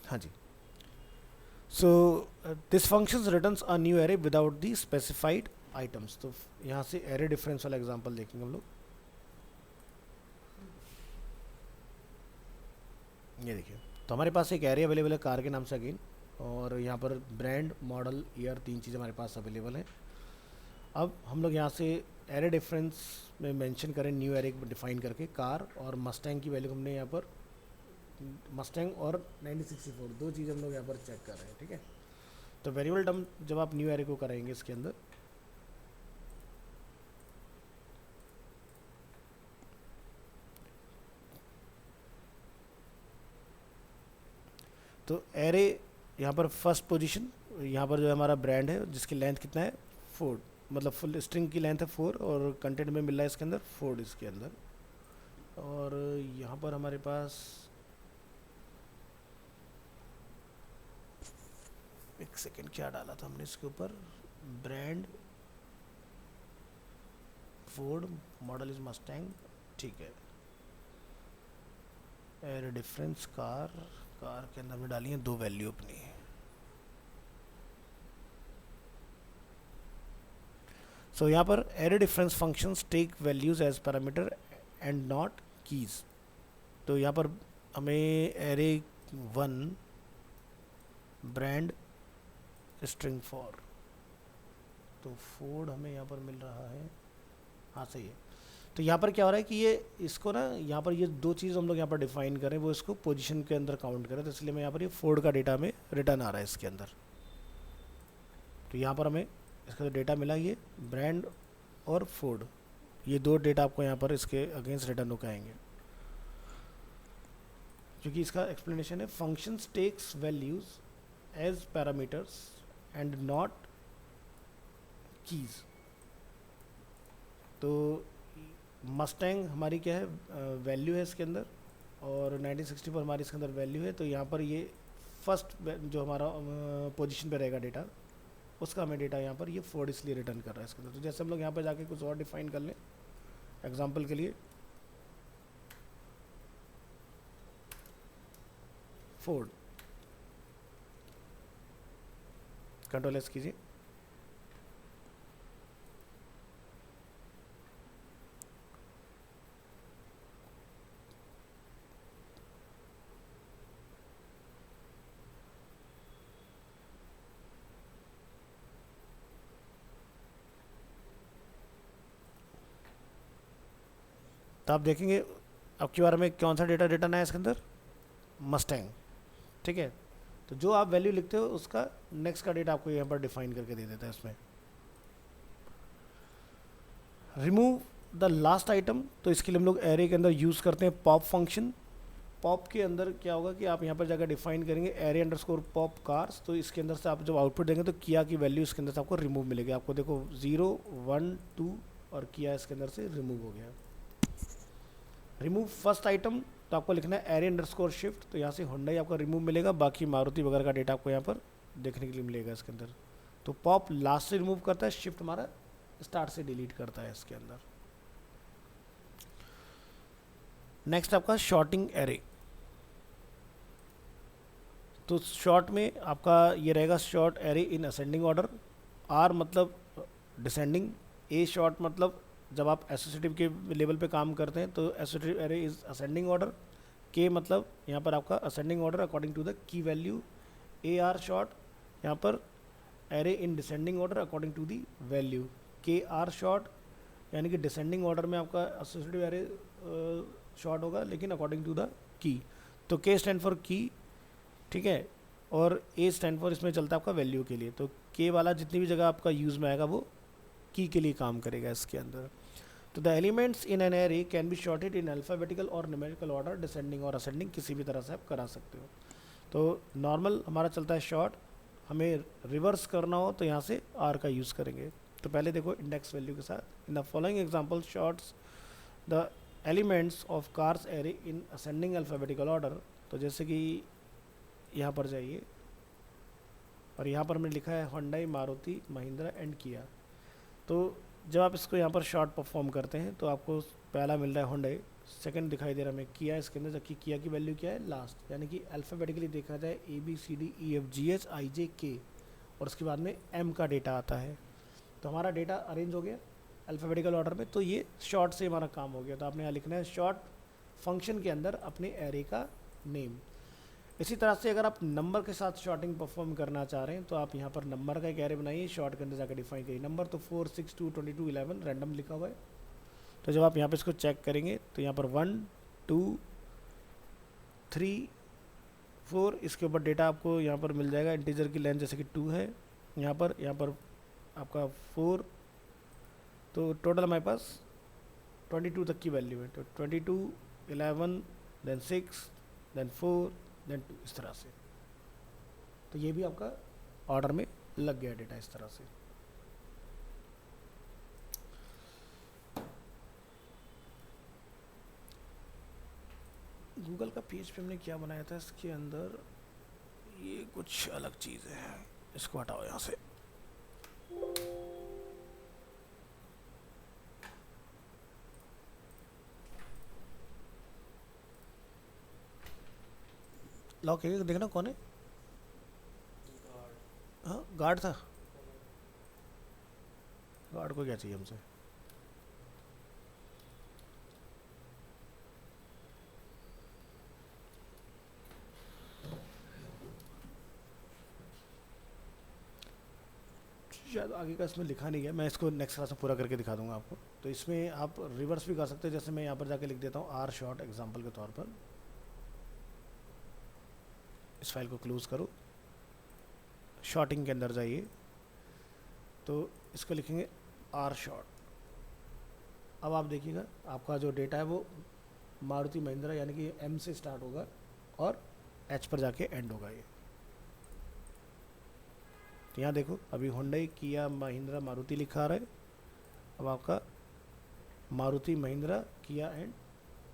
हाँ जी। So this function returns a new array without the specified items. तो यहाँ से array difference वाला एग्जांपल देखेंगे हम लोग। ये देखिए, तो हमारे पास एक एरे अवेलेबल है कार के नाम से अगेन, और यहाँ पर ब्रांड मॉडल ईयर तीन चीज़ें हमारे पास अवेलेबल हैं। अब हम लोग यहाँ से एरे डिफरेंस में मेंशन करें न्यू एरे डिफाइन करके कार और मस्टैंग की वैल्यू हमने यहाँ पर मस्टैंग और 1964 दो चीज़ हम लोग यहाँ पर चेक कर रहे हैं। ठीक है, तो वेरिएबल टर्म जब आप न्यू एरे को करेंगे इसके अंदर, तो एरे यहाँ पर फर्स्ट पोजीशन, यहाँ पर जो हमारा ब्रांड है जिसकी लेंथ कितना है 4, मतलब फुल स्ट्रिंग की लेंथ है 4 और कंटेंट में मिल रहा है इसके अंदर 4 इसके अंदर। और यहाँ पर हमारे पास एक सेकेंड क्या डाला था हमने इसके ऊपर, brand Ford model is Mustang. ठीक है, एयर डिफरेंस कार, कार के अंदर में डाली है दो वैल्यू अपनी। सो यहाँ पर array difference functions take values as parameter and not keys. तो यहाँ पर हमें एरे 1 ब्रांड स्ट्रिंग फॉर, तो फोर्ड हमें यहाँ पर मिल रहा है, हाँ सही है। तो यहाँ पर क्या हो रहा है कि ये इसको ना यहाँ पर ये दो चीज़ हम लोग यहाँ पर डिफाइन करें, वो इसको पोजीशन के अंदर काउंट करें, तो इसलिए मैं यहाँ पर ये फोर्ड का डेटा में रिटर्न आ रहा है इसके अंदर। तो यहाँ पर हमें इसका जो डेटा मिला ये ब्रांड और फोर्ड, ये दो डेटा आपको यहाँ पर इसके अगेंस्ट रिटर्न होकर आएंगे, क्योंकि इसका एक्सप्लेनेशन है functions takes values as parameters and not keys. तो मस्टैंग हमारी क्या है, वैल्यू है इसके अंदर, और 1964 हमारी इसके अंदर वैल्यू है। तो यहाँ पर ये फर्स्ट जो हमारा पोजीशन पे रहेगा डेटा, उसका हमें डेटा यहाँ पर ये फोर्ड इसलिए रिटर्न कर रहा है इसके अंदर। तो जैसे हम लोग यहाँ पर जाके कुछ और डिफाइन कर लें एग्जांपल के लिए, फोर्ड, कंट्रोल एस कीजिए, तो आप देखेंगे अब की बार में कौन सा डेटा रिटर्न आया इसके अंदर, मस्टैंग, ठीक है। तो जो आप वैल्यू लिखते हो उसका नेक्स्ट का डेटा आपको यहाँ पर डिफाइन करके दे देता है इसमें। रिमूव द लास्ट आइटम, तो इसके लिए हम लोग एरे के अंदर यूज़ करते हैं पॉप फंक्शन। पॉप के अंदर क्या होगा कि आप यहाँ पर जाकर डिफाइन करेंगे एरे अंडरस्कोर पॉप कार्स, तो इसके अंदर से आप जब आउटपुट देंगे तो किया की वैल्यू इसके अंदर से आपको रिमूव मिलेगी। आपको देखो 0 1 2 और किया इसके अंदर से रिमूव हो गया। रिमूव फर्स्ट आइटम, तो आपको लिखना है एरे अंडरस्कोर शिफ्ट, तो यहाँ से होंडा ही आपका रिमूव मिलेगा, बाकी मारुति वगैरह का डेटा आपको यहाँ पर देखने के लिए मिलेगा इसके अंदर। तो पॉप लास्ट से रिमूव करता है, शिफ्ट हमारा स्टार्ट से डिलीट करता है इसके अंदर। नेक्स्ट आपका शॉर्टिंग एरे, तो शॉर्ट में आपका ये रहेगा sort array in ascending order. R मतलब डिसेंडिंग, ए शॉर्ट मतलब जब आप एसोसिएटिव के लेवल पे काम करते हैं तो associative array is ascending order. K मतलब यहाँ पर आपका ascending order according to the key value. A R sort यहाँ पर array in descending order according to the value. K R sort यानी कि डिसेंडिंग ऑर्डर में आपका एसोसिएटिव एरे शॉर्ट होगा लेकिन अकॉर्डिंग टू द की। तो के स्टैंड फॉर की, ठीक है, और ए स्टैंड फॉर इसमें चलता है आपका वैल्यू के लिए। तो के वाला जितनी भी जगह आपका यूज़ में आएगा वो की के लिए काम करेगा इसके अंदर। तो the elements in an array can be shorted in alphabetical और न्यूमेरिकल ऑर्डर, डिसेंडिंग और असेंडिंग, किसी भी तरह से आप करा सकते हो। तो नॉर्मल हमारा चलता है शॉर्ट, हमें रिवर्स करना हो तो यहाँ से आर का यूज़ करेंगे। तो पहले देखो इंडेक्स वैल्यू के साथ, in the following example shorts the elements of cars array in ascending alphabetical order. तो जैसे कि यहाँ पर जाइए और यहाँ पर हमने लिखा है होंडाई, मारुति, महिंद्रा एंड किया। तो जब आप इसको यहाँ पर शॉर्ट परफॉर्म करते हैं तो आपको पहला मिल रहा है होंडाई, सेकंड दिखाई दे रहा है हमें किया इसके अंदर, जबकि किया की वैल्यू क्या है लास्ट, यानी कि अल्फ़ाबेटिकली देखा जाए ABCDEFGH IJK और उसके बाद में M का डेटा आता है। तो हमारा डेटा अरेंज हो गया अल्फ़ाबेटिकल ऑर्डर में, तो ये शॉर्ट से हमारा काम हो गया। तो आपने यहाँ लिखना है शॉर्ट फंक्शन के अंदर अपने एरे का नेम। इसी तरह से अगर आप नंबर के साथ शॉर्टिंग परफॉर्म करना चाह रहे हैं तो आप यहाँ पर नंबर का एक एरे बनाइए, शॉर्ट के अंदर जाकर डिफाइन करिए नंबर। तो 4 6 2 22 11 रैंडम लिखा हुआ है। तो जब आप यहाँ पे इसको चेक करेंगे तो यहाँ पर 1 2 3 4 इसके ऊपर डेटा आपको यहाँ पर मिल जाएगा। इंटीजर की लेंथ जैसे कि 2 है यहाँ पर आपका 4, तो टोटल हमारे पास 22 तक की वैल्यू है। तो 22 11 देन 6 देन 4 देन 2, इस तरह से। तो ये भी आपका ऑर्डर में लग गया डेटा इस तरह से। गूगल का पेज पे हमने क्या बनाया था इसके अंदर, ये कुछ अलग चीज़ है, इसको हटाओ यहाँ से। लॉक है, देखना कौन है। हाँ गार्ड था। गार्ड को क्या चाहिए हमसे? शायद आगे का इसमें लिखा नहीं है, मैं इसको नेक्स्ट क्लास में पूरा करके दिखा दूंगा आपको। तो इसमें आप रिवर्स भी कर सकते हैं, जैसे मैं यहाँ पर जाके लिख देता हूँ आर शॉर्ट एग्जाम्पल के तौर पर। इस फाइल को क्लोज करो, शॉर्टिंग के अंदर जाइए, तो इसको लिखेंगे आर शॉर्ट। अब आप देखिएगा आपका जो डेटा है वो मारुति महिंद्रा यानी कि एम से स्टार्ट होगा और एच पर जाके एंड होगा ये। तो यहाँ देखो अभी हुंडई, किया, महिंद्रा, मारुति लिखा आ रहा है। अब आपका मारुति, महिंद्रा, किया एंड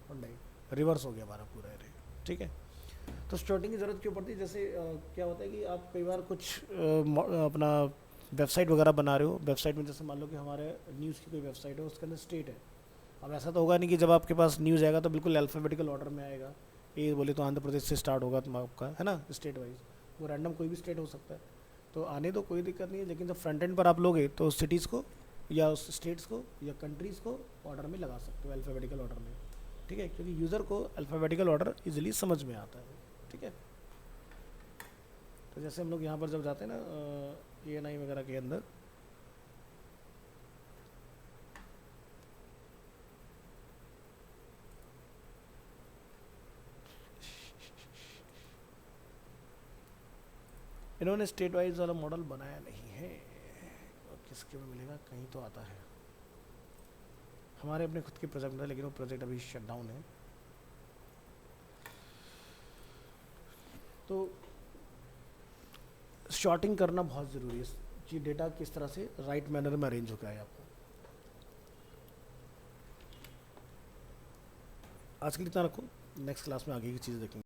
हुंडई रिवर्स हो गया हमारा पूरा एरे, ठीक है। तो स्टार्टिंग की ज़रूरत क्यों पड़ती है? जैसे क्या होता है कि आप कई बार कुछ अपना वेबसाइट वगैरह बना रहे हो, वेबसाइट में जैसे मान लो कि हमारे न्यूज़ की कोई वेबसाइट है, उसके अंदर स्टेट है। अब ऐसा तो होगा नहीं कि जब आपके पास न्यूज़ आएगा तो बिल्कुल अल्फ़ाबेटिकल ऑर्डर में आएगा, ए बोले तो आंध्र प्रदेश से स्टार्ट होगा तुम आपका, है ना, स्टेट वाइज। वो रैंडम कोई भी स्टेट हो सकता है, तो आने तो कोई दिक्कत नहीं है। लेकिन जब फ्रंट एंड पर आप लोगे तो सिटीज़ को या उस स्टेट्स को या कंट्रीज़ को ऑर्डर में लगा सकते हो, अल्फ़ाबेटिकल ऑर्डर में, ठीक है, क्योंकि यूज़र को अल्फ़ाबेटिकल ऑर्डर ईजिली समझ में आता है, ठीक है। तो जैसे हम लोग यहाँ पर जब जाते हैं ना ANI वगैरह के अंदर, इन्होंने स्टेट वाइज वाला मॉडल बनाया नहीं है। और किसके में मिलेगा? कहीं तो आता है, हमारे अपने खुद के प्रोजेक्ट में, लेकिन वो प्रोजेक्ट अभी शट डाउन है। तो शॉर्टिंग करना बहुत ज़रूरी है कि डेटा किस तरह से राइट मैनर में अरेंज हो गया है आपको। आज के लिए इतना रखो, नेक्स्ट क्लास में आगे की चीज़ देखेंगे।